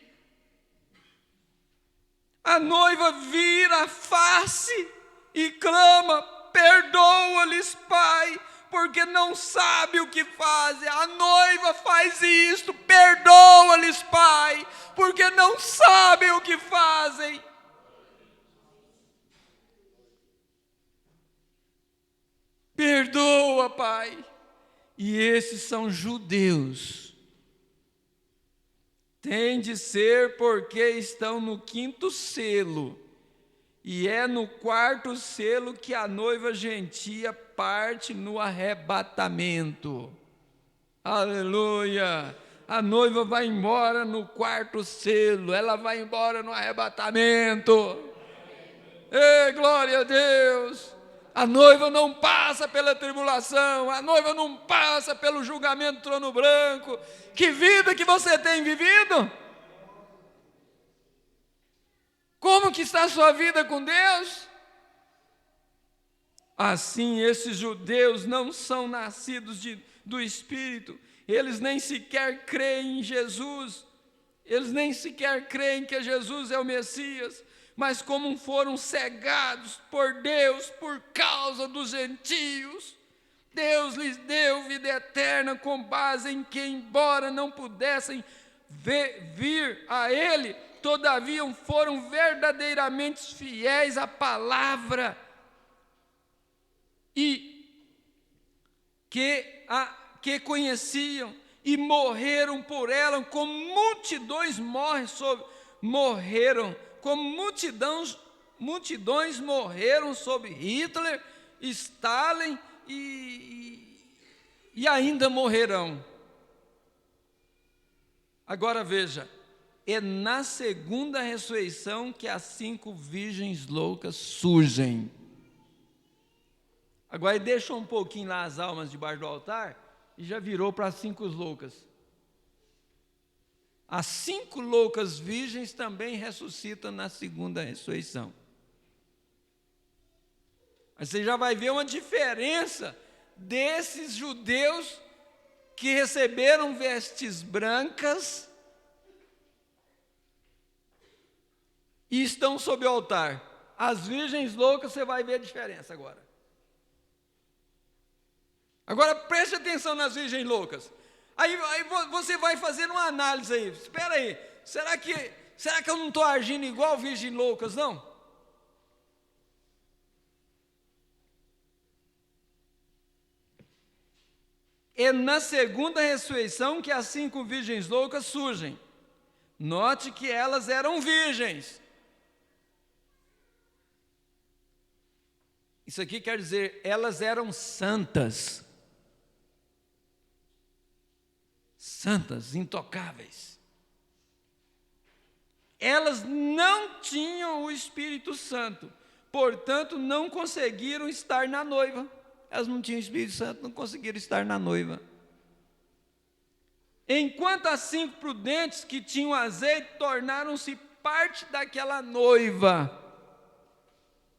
A noiva vira a face e clama: perdoa-lhes, Pai, porque não sabe o que fazem. A noiva faz isto: perdoa-lhes, Pai, porque não sabem o que fazem. Perdoa, Pai. E esses são judeus. Tem de ser porque estão no 5º selo, e é no 4º selo que a noiva gentia parte no arrebatamento. Aleluia! A noiva vai embora no 4º selo, ela vai embora no arrebatamento. Ei, glória a Deus! A noiva não passa pela tribulação, a noiva não passa pelo julgamento do trono branco. Que vida que você tem vivido? Como que está a sua vida com Deus? Assim, esses judeus não são nascidos do Espírito, eles nem sequer creem em Jesus, eles nem sequer creem que Jesus é o Messias, mas como foram cegados por Deus por causa dos gentios, Deus lhes deu vida eterna com base em que, embora não pudessem vir a Ele, todavia foram verdadeiramente fiéis à palavra e que conheciam e morreram por ela, como multidões multidões morreram sob Hitler, Stalin e ainda morrerão. Agora veja, é na segunda ressurreição que as 5 virgens loucas surgem. Agora ele deixou um pouquinho lá as almas debaixo do altar e já virou para as 5 loucas. As 5 loucas virgens também ressuscitam na segunda ressurreição. Mas você já vai ver uma diferença desses judeus que receberam vestes brancas e estão sob o altar. As virgens loucas, você vai ver a diferença agora. Agora preste atenção nas virgens loucas. Aí você vai fazer uma análise aí. Espera aí, será que eu não estou agindo igual virgens loucas, não? É na segunda ressurreição que as 5 virgens loucas surgem. Note que elas eram virgens. Isso aqui quer dizer, elas eram santas. Santas, intocáveis. Elas não tinham o Espírito Santo, portanto não conseguiram estar na noiva. Elas não tinham o Espírito Santo, não conseguiram estar na noiva. Enquanto as 5 prudentes que tinham azeite tornaram-se parte daquela noiva,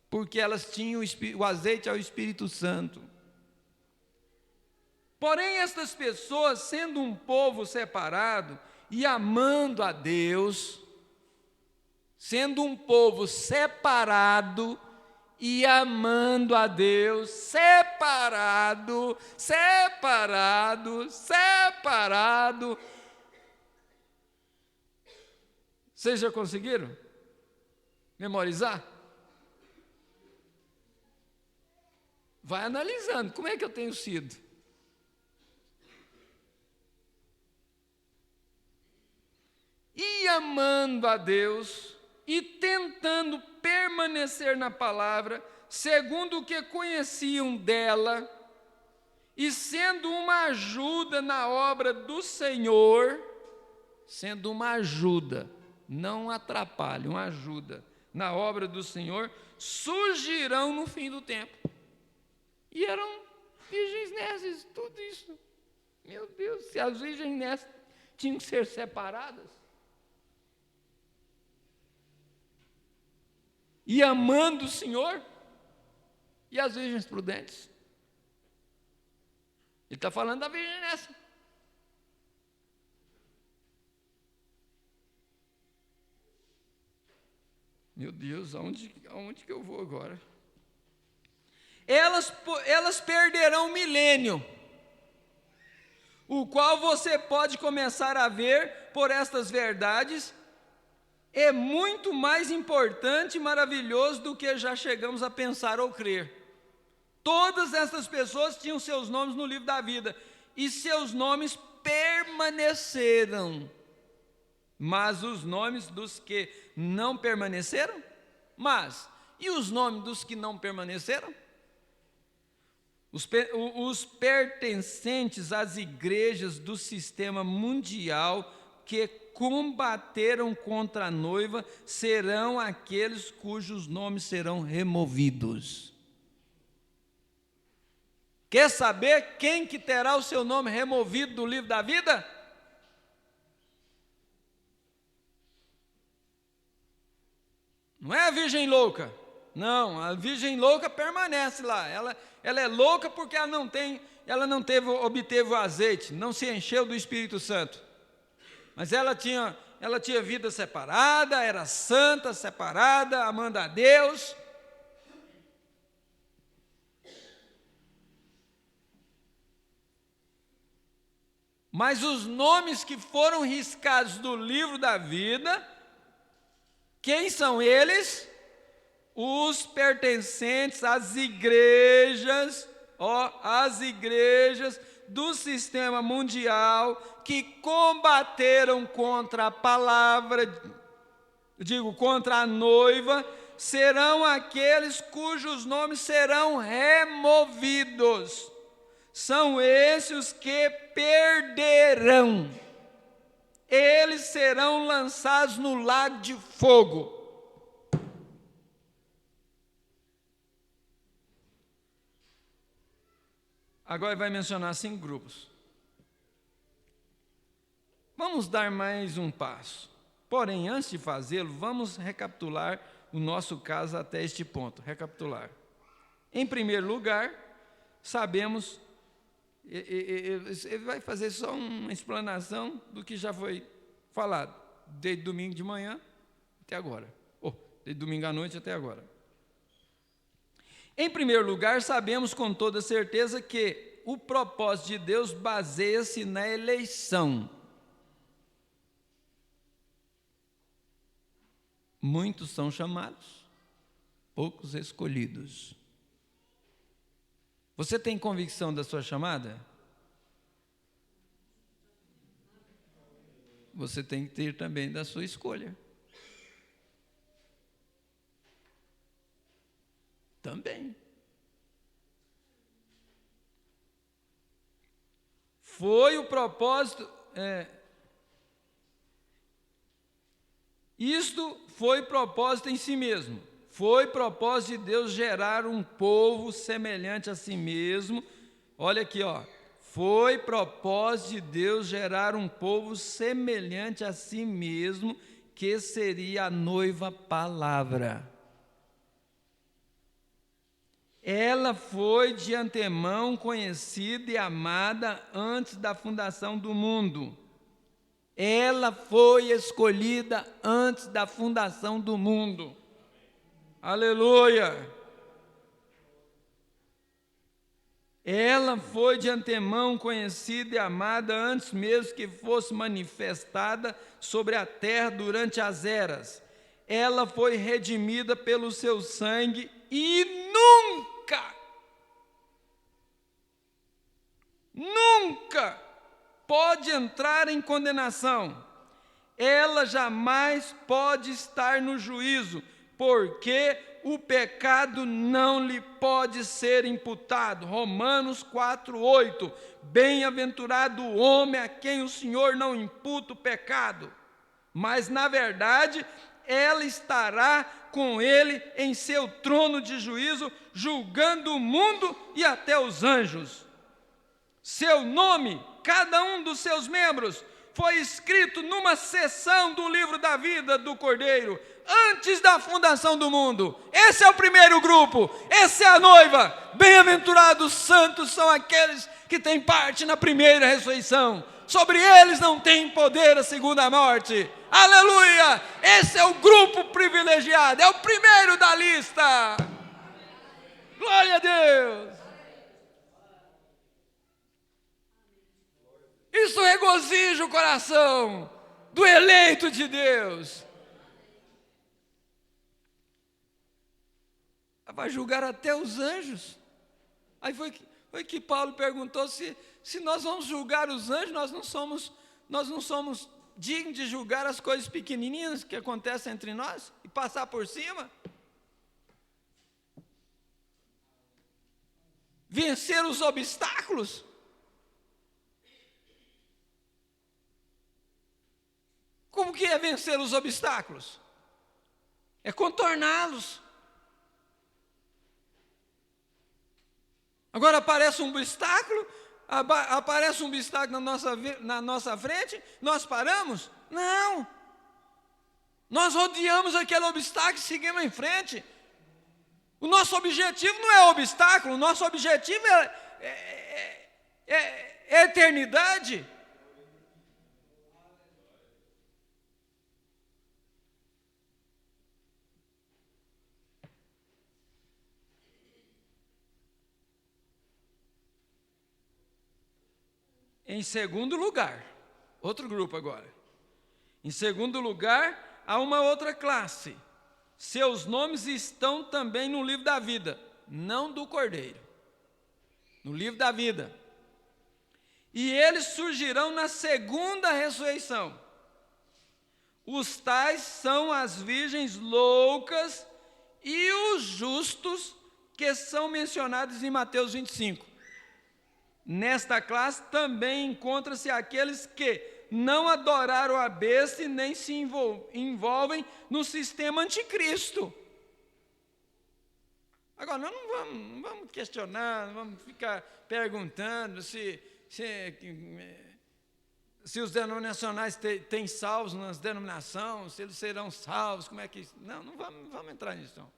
porque elas tinham o azeite ao Espírito Santo. Porém, estas pessoas, sendo um povo separado e amando a Deus, sendo um povo separado e amando a Deus, separado. Vocês já conseguiram memorizar? Vai analisando, como é que eu tenho sido? E amando a Deus e tentando permanecer na palavra, segundo o que conheciam dela, e sendo uma ajuda na obra do Senhor, sendo uma ajuda, não um atrapalho, uma ajuda na obra do Senhor, surgirão no fim do tempo. E eram virgens nécias, tudo isso. Meu Deus, se as virgens nécias tinham que ser separadas. E amando o Senhor, e as virgens prudentes. Ele está falando da virgem nécia. Meu Deus, aonde que eu vou agora? Elas perderão o milênio, o qual você pode começar a ver por estas verdades, é muito mais importante e maravilhoso do que já chegamos a pensar ou crer. Todas essas pessoas tinham seus nomes no livro da vida, e seus nomes permaneceram. Mas os nomes dos que não permaneceram? E os nomes dos que não permaneceram? Os pertencentes às igrejas do sistema mundial que combateram contra a noiva serão aqueles cujos nomes serão removidos. Quer saber quem que terá o seu nome removido do livro da vida? Não é a virgem louca. Não, a virgem louca permanece lá. Ela é louca porque ela não obteve o azeite, não se encheu do Espírito Santo. Mas ela tinha vida separada, era santa, separada, amando a Deus. Mas os nomes que foram riscados do livro da vida, quem são eles? Os pertencentes às igrejas, as igrejas do sistema mundial que combateram contra a palavra, contra a noiva, serão aqueles cujos nomes serão removidos. São esses os que perderão. Eles serão lançados no lago de fogo. Agora vai mencionar 5 grupos. Vamos dar mais um passo. Porém, antes de fazê-lo, vamos recapitular o nosso caso até este ponto. Recapitular. Em primeiro lugar, sabemos, ele vai fazer só uma explanação do que já foi falado, desde domingo de manhã até agora. Desde domingo à noite até agora. Em primeiro lugar, sabemos com toda certeza que o propósito de Deus baseia-se na eleição. Muitos são chamados, poucos escolhidos. Você tem convicção da sua chamada? Você tem que ter também da sua escolha. Também. Foi o propósito. Isto foi propósito em si mesmo. Foi propósito de Deus gerar um povo semelhante a si mesmo. Olha aqui, ó. Foi propósito de Deus gerar um povo semelhante a si mesmo, que seria a noiva palavra. Ela foi de antemão conhecida e amada antes da fundação do mundo. Ela foi escolhida antes da fundação do mundo. Aleluia! Ela foi de antemão conhecida e amada antes mesmo que fosse manifestada sobre a terra durante as eras. Ela foi redimida pelo seu sangue e nunca pode entrar em condenação. Ela jamais pode estar no juízo, porque o pecado não lhe pode ser imputado. Romanos 4:8. Bem-aventurado o homem a quem o Senhor não imputa o pecado, mas na verdade ela estará com ele em seu trono de juízo, julgando o mundo e até os anjos. Seu nome, cada um dos seus membros, foi escrito numa seção do livro da vida do Cordeiro, antes da fundação do mundo. Esse é o primeiro grupo, essa é a noiva. Bem-aventurados santos são aqueles que têm parte na primeira ressurreição. Sobre eles não tem poder a segunda morte. Aleluia! Esse é o grupo privilegiado, é o primeiro da lista. Glória a Deus! Isso regozija o coração do eleito de Deus. Vai julgar até os anjos. Aí foi que Paulo perguntou se nós vamos julgar os anjos, nós não somos dignos de julgar as coisas pequenininhas que acontecem entre nós e passar por cima. Vencer os obstáculos. Como que é vencer os obstáculos? É contorná-los. Agora aparece um obstáculo na nossa frente, nós paramos? Não. Nós rodeamos aquele obstáculo e seguimos em frente. O nosso objetivo não é o obstáculo, o nosso objetivo é a eternidade. Em segundo lugar, outro grupo agora. Em segundo lugar, há uma outra classe. Seus nomes estão também no livro da vida, não do Cordeiro. No livro da vida. E eles surgirão na segunda ressurreição. Os tais são as virgens loucas e os justos que são mencionados em Mateus 25. Nesta classe também encontra-se aqueles que não adoraram a besta e nem se envolvem no sistema anticristo. Agora, nós não vamos questionar, não vamos ficar perguntando se os denominacionais têm salvos nas denominações, se eles serão salvos, como é que... Não vamos entrar nisso, não.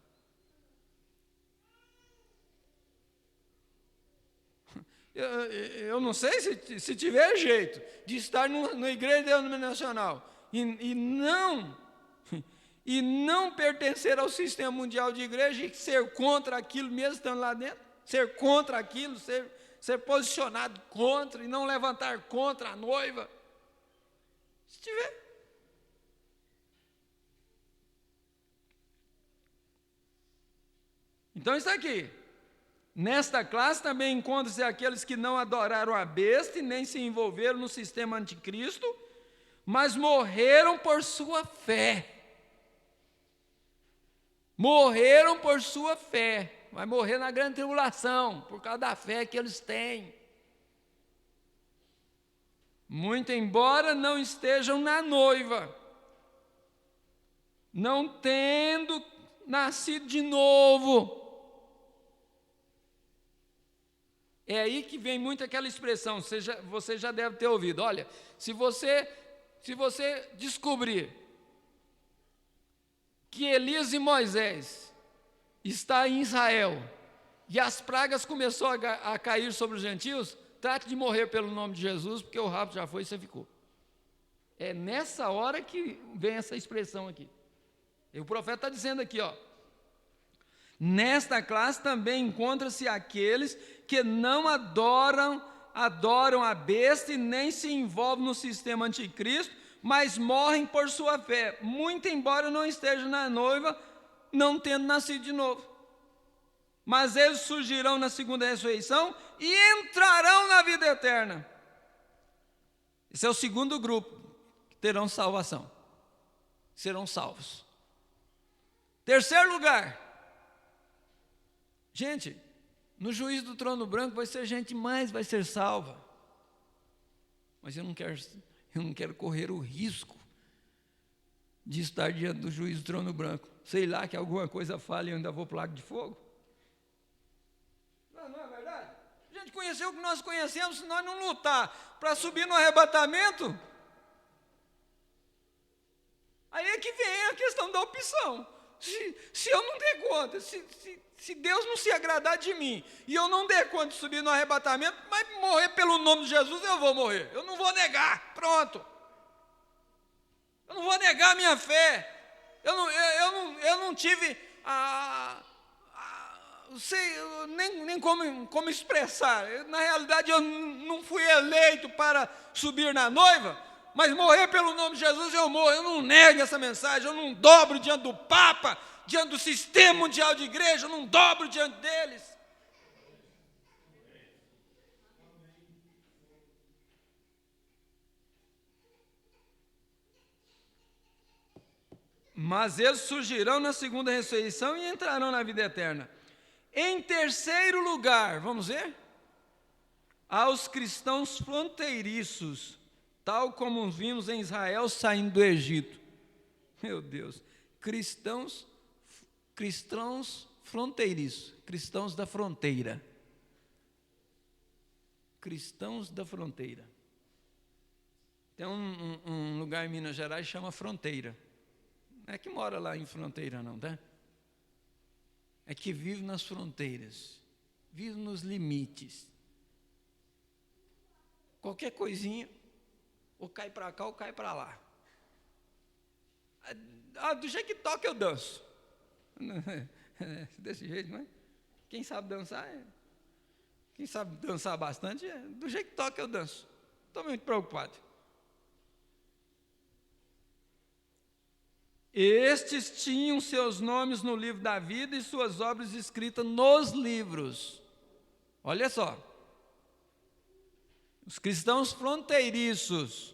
Eu não sei se tiver jeito de estar na igreja denominacional e não pertencer ao sistema mundial de igreja e ser contra aquilo mesmo estando lá dentro, ser contra aquilo, ser posicionado contra e não levantar contra a noiva. Se tiver. Então está aqui. Nesta classe também encontram-se aqueles que não adoraram a besta e nem se envolveram no sistema anticristo, mas morreram por sua fé. Morreram por sua fé. Vai morrer na grande tribulação, por causa da fé que eles têm. Muito embora não estejam na noiva, não tendo nascido de novo. É aí que vem muito aquela expressão, você já deve ter ouvido. Olha, se você descobrir que Elias e Moisés está em Israel e as pragas começou a cair sobre os gentios, trate de morrer pelo nome de Jesus, porque o rapto já foi e você ficou. É nessa hora que vem essa expressão aqui. E o profeta está dizendo aqui, ó. Nesta classe também encontra-se aqueles que não adoram a besta e nem se envolvem no sistema anticristo, mas morrem por sua fé, muito embora não estejam na noiva, não tendo nascido de novo. Mas eles surgirão na segunda ressurreição e entrarão na vida eterna. Esse é o segundo grupo que terão salvação, serão salvos. Terceiro lugar, gente, no juízo do trono branco vai ser gente mais, vai ser salva. Mas eu não quero correr o risco de estar diante do juízo do trono branco. Sei lá que alguma coisa falha e eu ainda vou para o lago de fogo. Não é verdade? A gente conheceu o que nós conhecemos, se nós não lutar para subir no arrebatamento, aí é que vem a questão da opção. Se eu não der conta, se Deus não se agradar de mim, e eu não der conta de subir no arrebatamento, mas morrer pelo nome de Jesus, eu vou morrer. Eu não vou negar, pronto. Eu não vou negar a minha fé. Eu não tive nem como expressar. Na realidade, eu não fui eleito para subir na noiva, mas morrer pelo nome de Jesus eu morro. Eu não nego essa mensagem, eu não dobro diante do Papa, diante do sistema mundial de igreja, eu não dobro diante deles. Mas eles surgirão na segunda ressurreição e entrarão na vida eterna. Em terceiro lugar, vamos ver? Aos cristãos fronteiriços, tal como vimos em Israel saindo do Egito. Meu Deus, cristãos fronteiriços, cristãos da fronteira. Cristãos da fronteira. Tem um lugar em Minas Gerais que chama Fronteira. Não é que mora lá em fronteira não, tá? É que vive nas fronteiras, vive nos limites. Qualquer coisinha, ou cai para cá ou cai para lá. Do jeito que toca eu danço. Desse jeito, não é? Quem sabe dançar, quem sabe dançar bastante, do jeito que toca eu danço. Estou muito preocupado. Estes tinham seus nomes no livro da vida e suas obras escritas nos livros. Olha só. Os cristãos fronteiriços,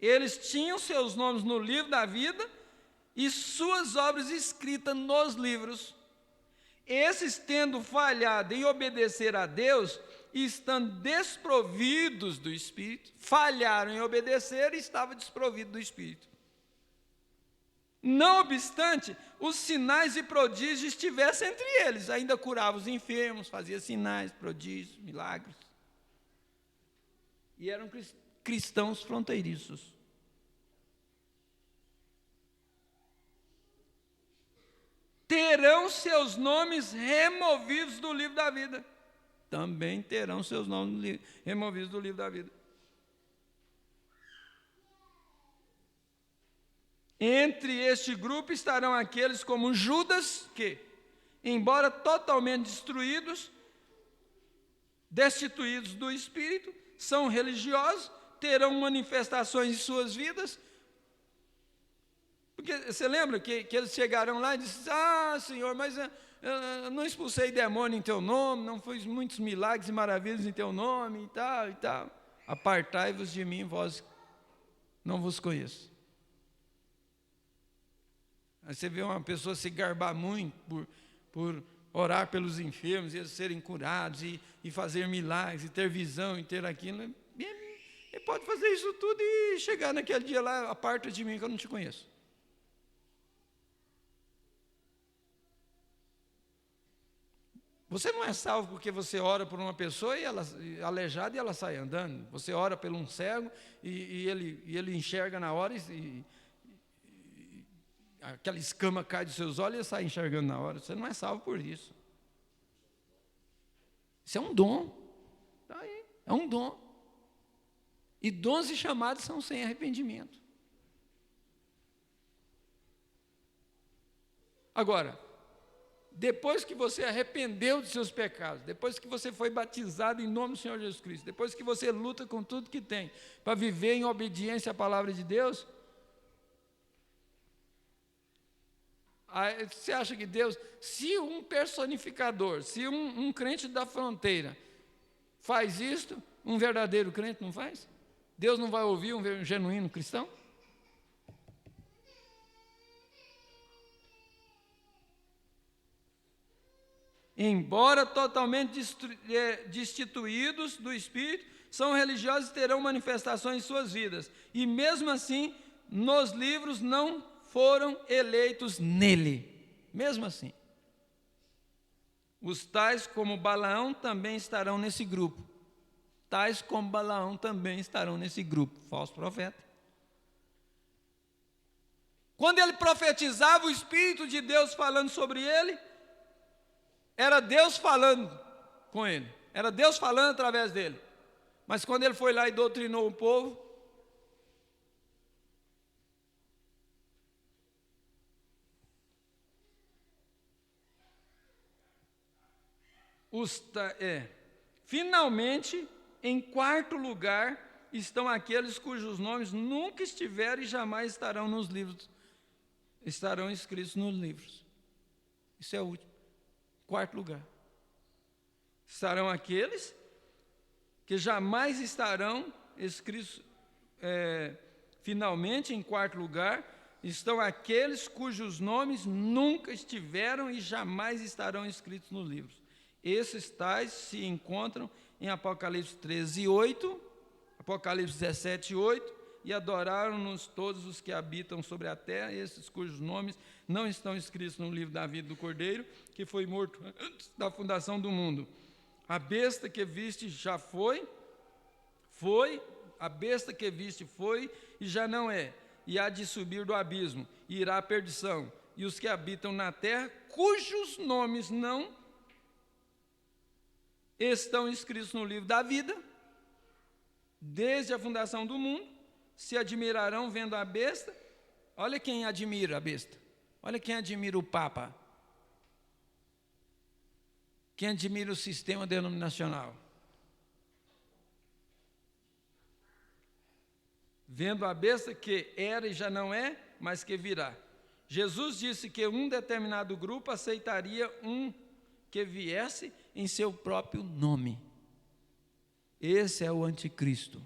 eles tinham seus nomes no livro da vida e suas obras escritas nos livros. Esses, tendo falhado em obedecer a Deus, e estando desprovidos do Espírito, falharam em obedecer e estavam desprovidos do Espírito. Não obstante, os sinais e prodígios estivessem entre eles, ainda curava os enfermos, fazia sinais, prodígios, milagres. E eram cristãos fronteiriços. Terão seus nomes removidos do livro da vida. Também terão seus nomes removidos do livro da vida. Entre este grupo estarão aqueles como Judas, que, embora totalmente destituídos do Espírito, são religiosos, terão manifestações em suas vidas. Porque você lembra que eles chegaram lá e disseram: Senhor, mas eu não expulsei demônio em Teu nome, não fiz muitos milagres e maravilhas em Teu nome, e tal, e tal. Apartai-vos de mim, vós não vos conheço. Aí você vê uma pessoa se gabar muito por orar pelos enfermos, e eles serem curados, e fazer milagres, e ter visão, e ter aquilo. Ele pode fazer isso tudo e chegar naquele dia lá: aparta de mim que eu não te conheço. Você não é salvo porque você ora por uma pessoa e ela aleijada e ela sai andando. Você ora por um cego e ele enxerga na hora e aquela escama cai dos seus olhos e ele sai enxergando na hora. Você não é salvo por isso. Isso é um dom. Está aí, é um dom. E dons e chamados são sem arrependimento. Agora, depois que você arrependeu dos seus pecados, depois que você foi batizado em nome do Senhor Jesus Cristo, depois que você luta com tudo que tem para viver em obediência à palavra de Deus, aí você acha que Deus, se um personificador, se um crente da fronteira faz isto, um verdadeiro crente não faz? Deus não vai ouvir um genuíno cristão? Embora totalmente destituídos do Espírito, são religiosos e terão manifestações em suas vidas. E mesmo assim, nos livros não foram eleitos nele. Mesmo assim. Os tais como Balaão também estarão nesse grupo. Tais como Balaão também estarão nesse grupo. Falso profeta. Quando ele profetizava, o Espírito de Deus falando sobre ele, era Deus falando com ele, era Deus falando através dele. Mas quando ele foi lá e doutrinou o povo, finalmente, em quarto lugar, estão aqueles cujos nomes nunca estiveram e jamais estarão nos livros, estarão escritos nos livros. Isso é o último. Quarto lugar. Estarão aqueles que jamais estarão escritos, finalmente, em quarto lugar, estão aqueles cujos nomes nunca estiveram e jamais estarão escritos nos livros. Esses tais se encontram em Apocalipse 13, 8, Apocalipse 17, 8, e adoraram-nos todos os que habitam sobre a terra, esses cujos nomes não estão escritos no livro da vida do Cordeiro, que foi morto antes da fundação do mundo. A besta que viste já foi, a besta que viste foi e já não é, e há de subir do abismo, e irá à perdição, e os que habitam na terra, cujos nomes não estão escritos no livro da vida, desde a fundação do mundo, se admirarão vendo a besta. Olha quem admira a besta. Olha quem admira o Papa. Quem admira o sistema denominacional. Vendo a besta que era e já não é, mas que virá. Jesus disse que um determinado grupo aceitaria um que viesse em seu próprio nome. Esse é o anticristo.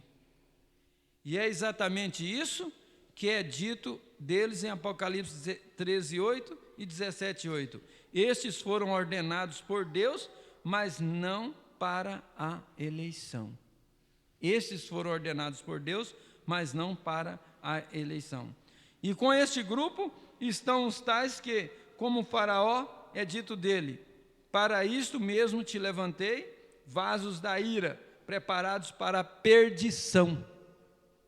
E é exatamente isso que é dito deles em Apocalipse 13, 8 e 17, 8. Estes foram ordenados por Deus, mas não para a eleição. Estes foram ordenados por Deus, mas não para a eleição. E com este grupo estão os tais que, como Faraó, é dito dele: para isto mesmo te levantei, vasos da ira, preparados para a perdição.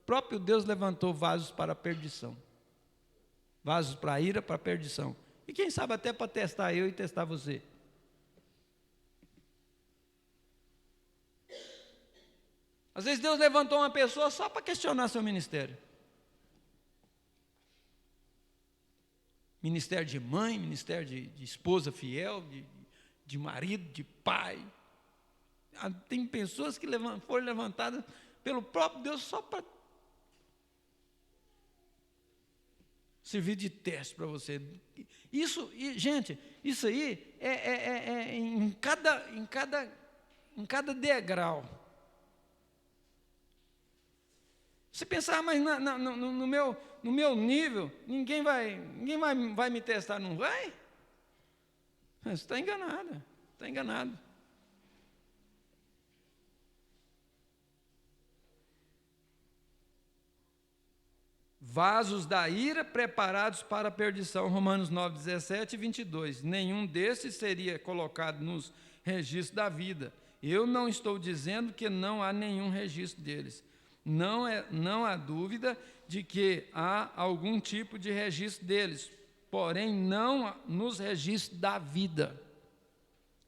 O próprio Deus levantou vasos para a perdição. Vasos para a ira, para a perdição. E quem sabe até para testar eu e testar você. Às vezes Deus levantou uma pessoa só para questionar seu ministério. Ministério de mãe, ministério de esposa fiel, de marido, de pai. Tem pessoas que foram levantadas pelo próprio Deus só para servir de teste para você. Isso, gente, isso aí é em cada degrau. Você pensar, mas no meu nível, ninguém vai me testar, não vai? Você está enganado, está enganado. Vasos da ira preparados para a perdição, Romanos 9, 17 e 22. Nenhum desses seria colocado nos registros da vida. Eu não estou dizendo que não há nenhum registro deles. Não há dúvida de que há algum tipo de registro deles, porém não nos registros da vida.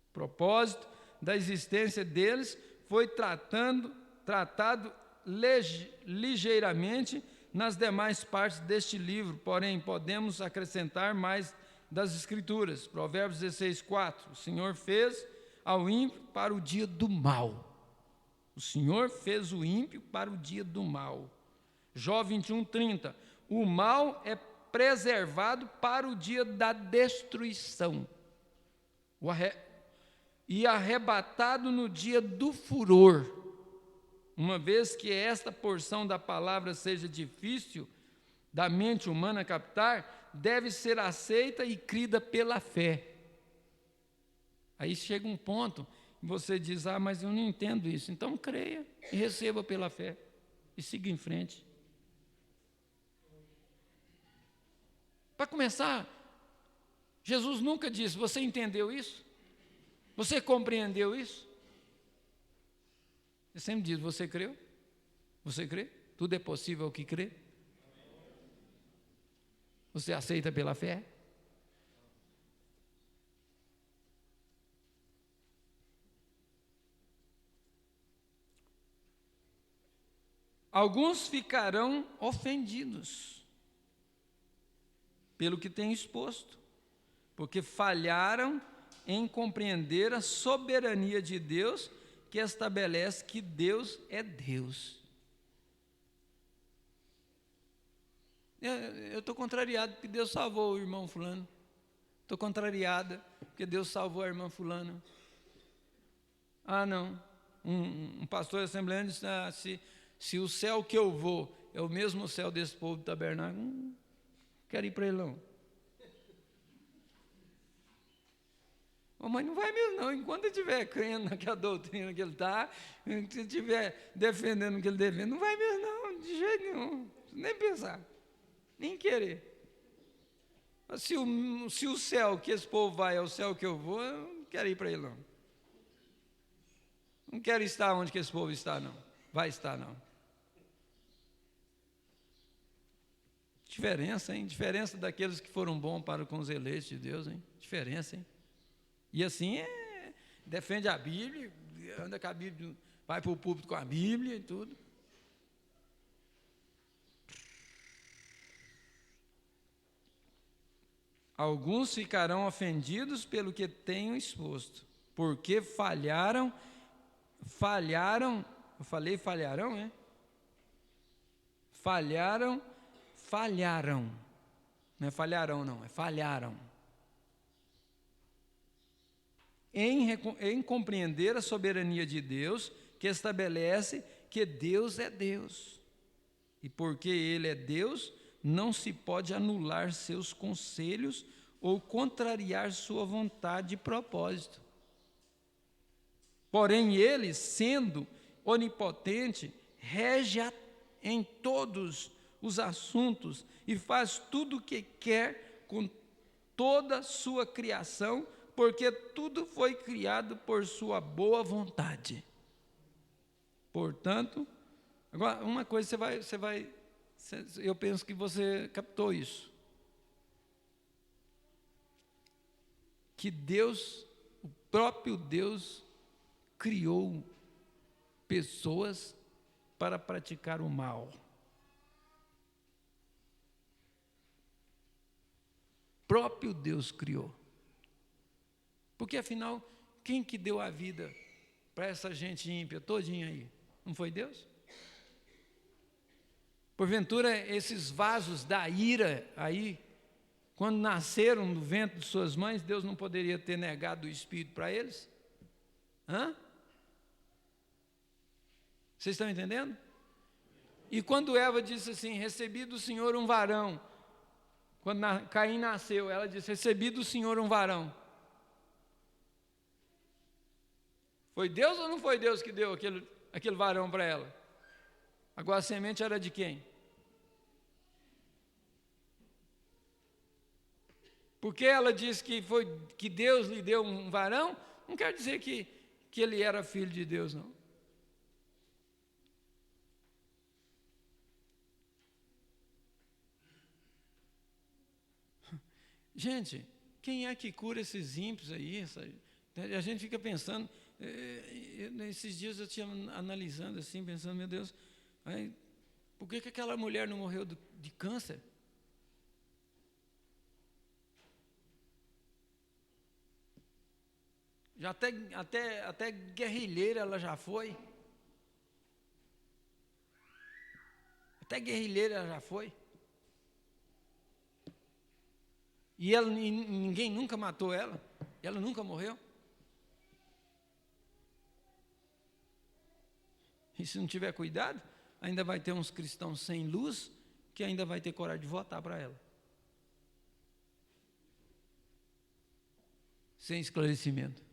O propósito da existência deles foi tratado ligeiramente nas demais partes deste livro, porém podemos acrescentar mais das Escrituras. Provérbios 16, 4. O Senhor fez ao ímpio para o dia do mal. O Senhor fez o ímpio para o dia do mal. Jó 21, 30. O mal é preservado para o dia da destruição. E arrebatado no dia do furor. Uma vez que esta porção da palavra seja difícil da mente humana captar, deve ser aceita e crida pela fé. Aí chega um ponto e você diz: mas eu não entendo isso. Então creia e receba pela fé e siga em frente. Para começar, Jesus nunca disse: você entendeu isso? Você compreendeu isso? Ele sempre diz: você creu? Você crê? Tudo é possível ao que crê? Você aceita pela fé? Alguns ficarão ofendidos pelo que tenho exposto, porque falharam em compreender a soberania de Deus, que estabelece que Deus é Deus. Eu estou contrariado porque Deus salvou o irmão fulano. Estou contrariada porque Deus salvou a irmã fulana. Não. Um pastor assembleano disse: se o céu que eu vou é o mesmo céu desse povo do tabernáculo, não quero ir para ele não. Mas não vai mesmo não, enquanto ele estiver crendo naquela doutrina que ele está, se estiver defendendo o que ele defende, não vai mesmo não, de jeito nenhum, nem pensar, nem querer. Se o céu que esse povo vai é o céu que eu vou, eu não quero ir para ele não. Não quero estar onde que esse povo está não, vai estar não. Diferença, hein? Diferença daqueles que foram bons para com os eleitos de Deus, hein? Diferença, hein? E assim defende a Bíblia, anda com a Bíblia, vai para o púlpito com a Bíblia e tudo. Alguns ficarão ofendidos pelo que tenho exposto, porque falharam, eu falei falharão, né? Falharam, não é falharão não, é falharam. Em compreender a soberania de Deus, que estabelece que Deus é Deus. E porque Ele é Deus, não se pode anular seus conselhos ou contrariar sua vontade e propósito. Porém, Ele, sendo onipotente, rege em todos os assuntos e faz tudo o que quer com toda a sua criação, porque tudo foi criado por sua boa vontade. Portanto, agora, uma coisa eu penso que você captou isso. Que Deus, o próprio Deus, criou pessoas para praticar o mal. O próprio Deus criou. Porque, afinal, quem que deu a vida para essa gente ímpia todinha aí? Não foi Deus? Porventura, esses vasos da ira aí, quando nasceram no ventre de suas mães, Deus não poderia ter negado o Espírito para eles? Hã? Vocês estão entendendo? E quando Eva disse assim, recebi do Senhor um varão, quando Caim nasceu, ela disse, recebi do Senhor um varão. Foi Deus ou não foi Deus que deu aquele varão para ela? Agora a semente era de quem? Porque ela disse que Deus lhe deu um varão, não quer dizer que ele era filho de Deus, não. Gente, quem é que cura esses ímpios aí? A gente fica pensando, esses dias eu tinha analisando assim, pensando, meu Deus, por que aquela mulher não morreu de câncer? Já até guerrilheira ela já foi. Até guerrilheira ela já foi. E ninguém nunca matou ela. Ela nunca morreu. E se não tiver cuidado, ainda vai ter uns cristãos sem luz que ainda vai ter coragem de votar para ela. Sem esclarecimento.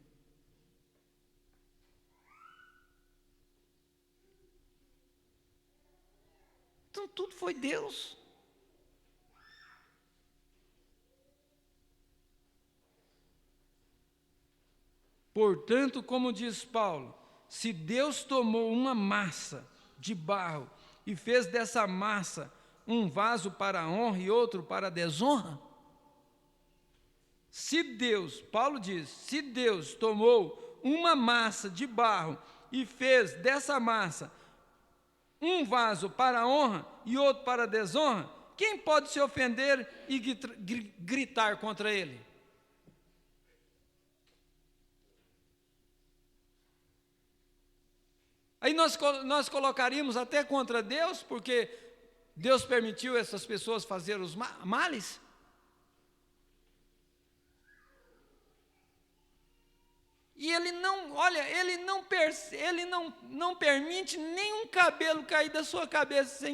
Então tudo foi Deus. Portanto, como diz Paulo, se Deus tomou uma massa de barro e fez dessa massa um vaso para a honra e outro para a desonra, Paulo diz, se Deus tomou uma massa de barro e fez dessa massa um vaso para a honra e outro para a desonra, quem pode se ofender e gritar contra ele? Aí nós colocaríamos até contra Deus, porque Deus permitiu essas pessoas fazer os males? E ele não permite nenhum cabelo cair da sua cabeça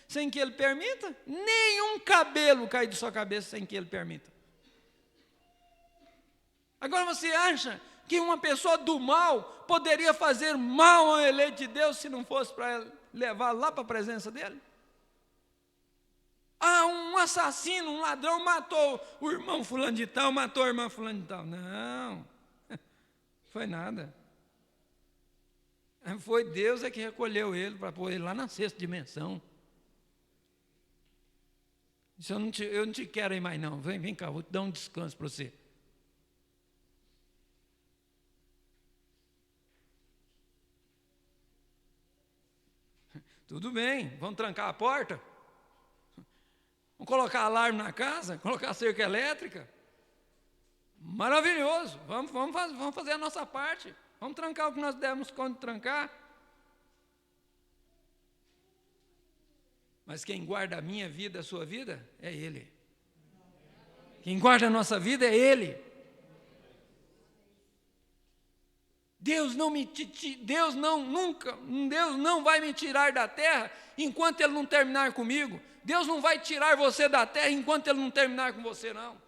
sem que ele permita. Nenhum cabelo cair da sua cabeça sem que ele permita. Agora você acha que uma pessoa do mal poderia fazer mal ao eleito de Deus se não fosse para levar lá para a presença dele? Um assassino, um ladrão matou o irmão fulano de tal, matou a irmã fulano de tal. Não, foi nada. Foi Deus que recolheu ele para pôr ele lá na sexta dimensão. Disse, eu não te quero aí mais não, vem cá, vou te dar um descanso para você. Tudo bem, vamos trancar a porta? Vamos colocar alarme na casa? Colocar cerca elétrica? Maravilhoso, vamos fazer a nossa parte. Vamos trancar o que nós demos conta de trancar. Mas quem guarda a minha vida, a sua vida, é Ele. Quem guarda a nossa vida é Ele. Deus não vai me tirar da terra enquanto Ele não terminar comigo. Deus não vai tirar você da terra enquanto Ele não terminar com você, não.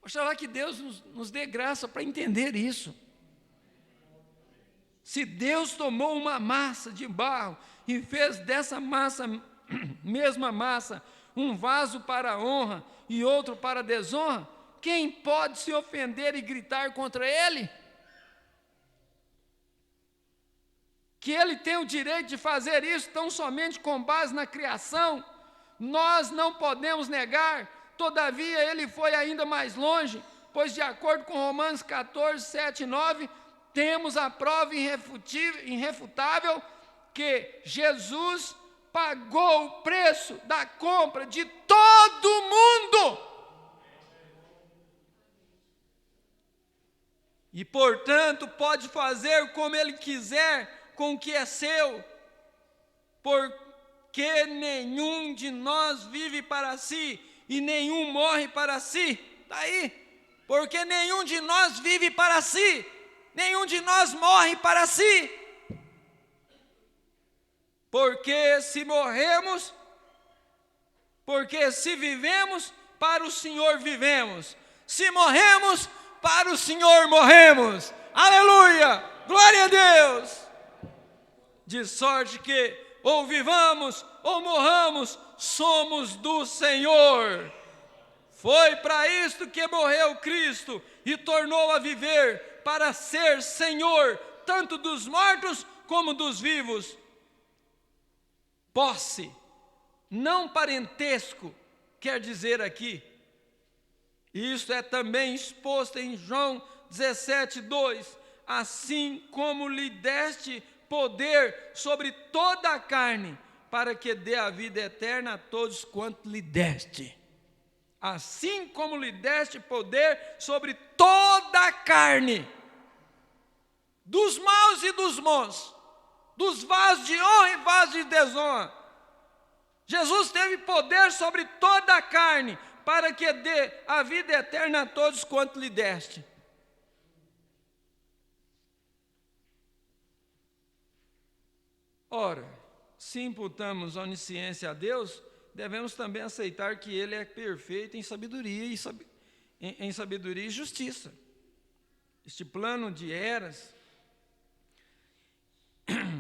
Oxalá que Deus nos dê graça para entender isso. Se Deus tomou uma massa de barro e fez dessa massa, mesma massa, um vaso para a honra e outro para a desonra, quem pode se ofender e gritar contra ele? Que ele tem o direito de fazer isso tão somente com base na criação, nós não podemos negar. Todavia, ele foi ainda mais longe, pois de acordo com Romanos 14, 7 e 9, temos a prova irrefutável que Jesus pagou o preço da compra de todo mundo. E, portanto, pode fazer como ele quiser com o que é seu, porque nenhum de nós vive para si e nenhum morre para si. Está aí, porque nenhum de nós vive para si, nenhum de nós morre para si. Porque se morremos, porque se vivemos, para o Senhor vivemos. Se morremos, para o Senhor morremos. Aleluia! Glória a Deus! De sorte que, ou vivamos, ou morramos, somos do Senhor. Foi para isto que morreu Cristo e tornou a viver, para ser Senhor, tanto dos mortos como dos vivos. Posse, não parentesco, quer dizer aqui. Isto é também exposto em João 17, 2. Assim como lhe deste poder sobre toda a carne, para que dê a vida eterna a todos quanto lhe deste. Assim como lhe deste poder sobre toda a carne, dos maus e dos bons, dos vasos de honra e vasos de desonra. Jesus teve poder sobre toda a carne, para que dê a vida eterna a todos quanto lhe deste. Ora, se imputamos onisciência a Deus, devemos também aceitar que Ele é perfeito em sabedoria e justiça. Este plano de eras,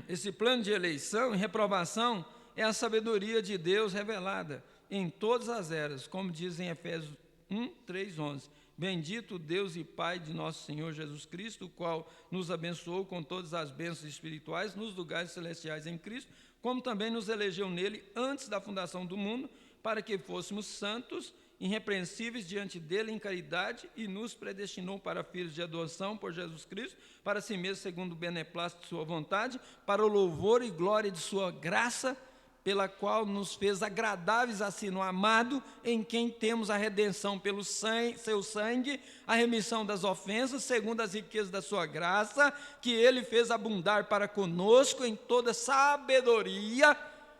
esse plano de eleição e reprovação é a sabedoria de Deus revelada em todas as eras, como diz em Efésios 1, 3, 11. Bendito Deus e Pai de nosso Senhor Jesus Cristo, o qual nos abençoou com todas as bênçãos espirituais nos lugares celestiais em Cristo, como também nos elegeu nele antes da fundação do mundo, para que fôssemos santos, irrepreensíveis diante dele em caridade, e nos predestinou para filhos de adoção por Jesus Cristo, para si mesmo segundo o beneplácito de sua vontade, para o louvor e glória de sua graça, pela qual nos fez agradáveis assim no amado, em quem temos a redenção pelo seu sangue, a remissão das ofensas, segundo as riquezas da sua graça, que ele fez abundar para conosco em toda sabedoria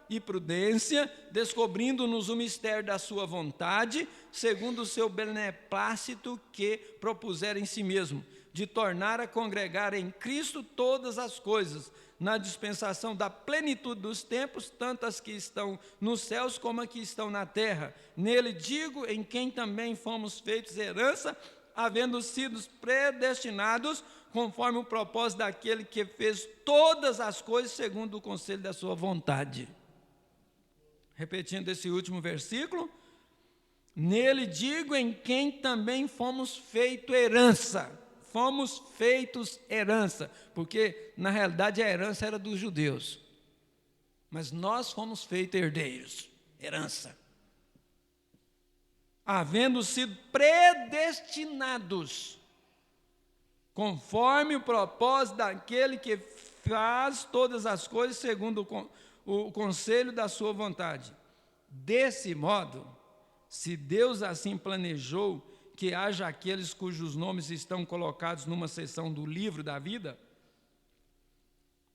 e prudência, descobrindo-nos o mistério da sua vontade, segundo o seu beneplácito que propusera em si mesmo, de tornar a congregar em Cristo todas as coisas, na dispensação da plenitude dos tempos, tanto as que estão nos céus como as que estão na terra. Nele digo, em quem também fomos feitos herança, havendo sido predestinados, conforme o propósito daquele que fez todas as coisas segundo o conselho da sua vontade. Repetindo esse último versículo, nele digo, em quem também fomos feitos herança. Fomos feitos herança, porque na realidade a herança era dos judeus, mas nós fomos feitos herdeiros, herança, havendo sido predestinados, conforme o propósito daquele que faz todas as coisas segundo o conselho da sua vontade. Desse modo, se Deus assim planejou que haja aqueles cujos nomes estão colocados numa seção do livro da vida,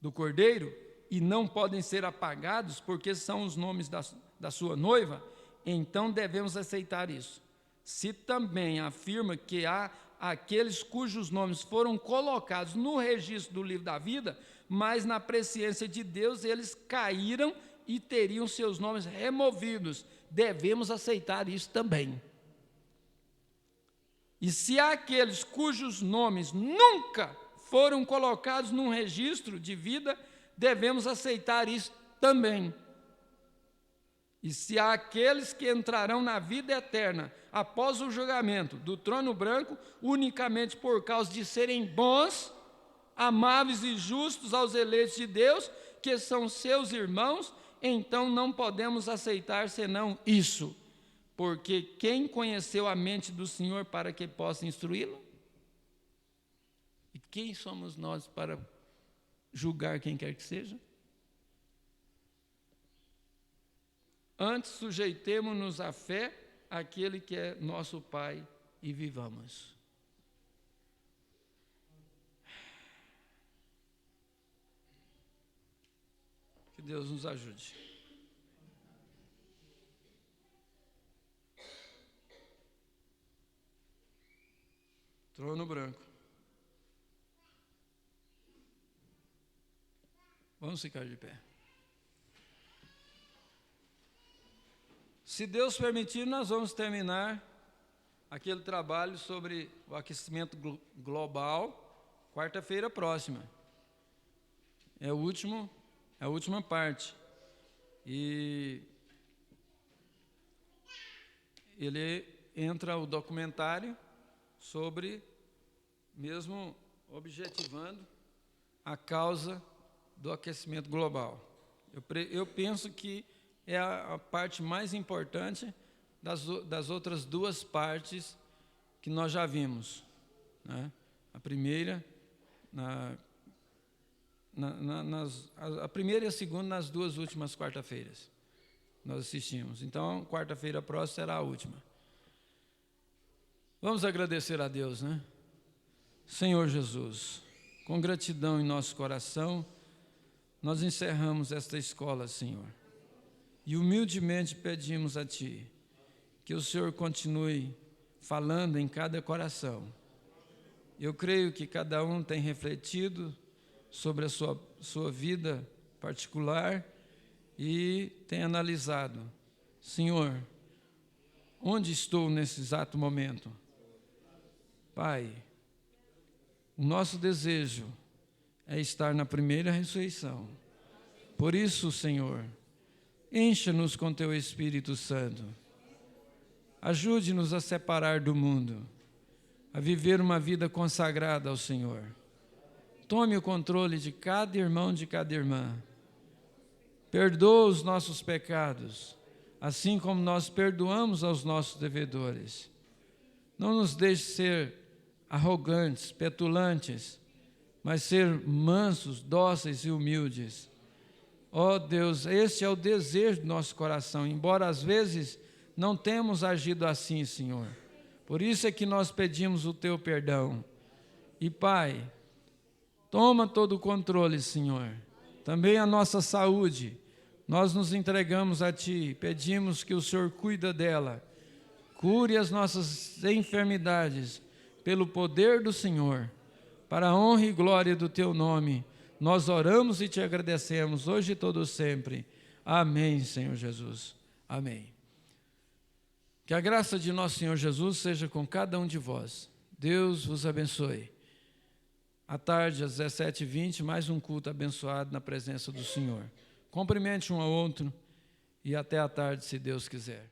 do Cordeiro, e não podem ser apagados, porque são os nomes da sua noiva, então devemos aceitar isso. Se também afirma que há aqueles cujos nomes foram colocados no registro do livro da vida, mas na presciência de Deus eles caíram e teriam seus nomes removidos, devemos aceitar isso também. E se há aqueles cujos nomes nunca foram colocados num registro de vida, devemos aceitar isso também. E se há aqueles que entrarão na vida eterna após o julgamento do trono branco, unicamente por causa de serem bons, amáveis e justos aos eleitos de Deus, que são seus irmãos, então não podemos aceitar senão isso. Porque quem conheceu a mente do Senhor para que possa instruí-lo? E quem somos nós para julgar quem quer que seja? Antes, sujeitemo-nos à fé àquele que é nosso Pai e vivamos. Que Deus nos ajude. Trono branco. Vamos ficar de pé. Se Deus permitir, nós vamos terminar aquele trabalho sobre o aquecimento global quarta-feira próxima. É a última parte. E ele entra o documentário sobre, mesmo objetivando a causa do aquecimento global. Eu penso que é a parte mais importante das outras duas partes que nós já vimos, né? A primeira, a primeira e a segunda nas duas últimas quarta-feiras nós assistimos. Então, quarta-feira próxima será a última. Vamos agradecer a Deus, né? Senhor Jesus, com gratidão em nosso coração, nós encerramos esta escola, Senhor. E humildemente pedimos a Ti que o Senhor continue falando em cada coração. Eu creio que cada um tem refletido sobre a sua vida particular e tem analisado: Senhor, onde estou nesse exato momento? Pai, o nosso desejo é estar na primeira ressurreição. Por isso, Senhor, encha-nos com Teu Espírito Santo. Ajude-nos a separar do mundo, a viver uma vida consagrada ao Senhor. Tome o controle de cada irmão, de cada irmã. Perdoa os nossos pecados, assim como nós perdoamos aos nossos devedores. Não nos deixe ser arrogantes, petulantes, mas ser mansos, dóceis e humildes. Ó Deus, este é o desejo do nosso coração, embora às vezes não temos agido assim, Senhor. Por isso é que nós pedimos o Teu perdão. E Pai, toma todo o controle, Senhor. Também a nossa saúde, nós nos entregamos a Ti, pedimos que o Senhor cuida dela. Cure as nossas enfermidades pelo poder do Senhor, para a honra e glória do Teu nome. Nós oramos e Te agradecemos, hoje e todo sempre. Amém, Senhor Jesus. Amém. Que a graça de nosso Senhor Jesus seja com cada um de vós. Deus vos abençoe. À tarde, às 17h20, mais um culto abençoado na presença do Senhor. Cumprimente um ao outro e até à tarde, se Deus quiser.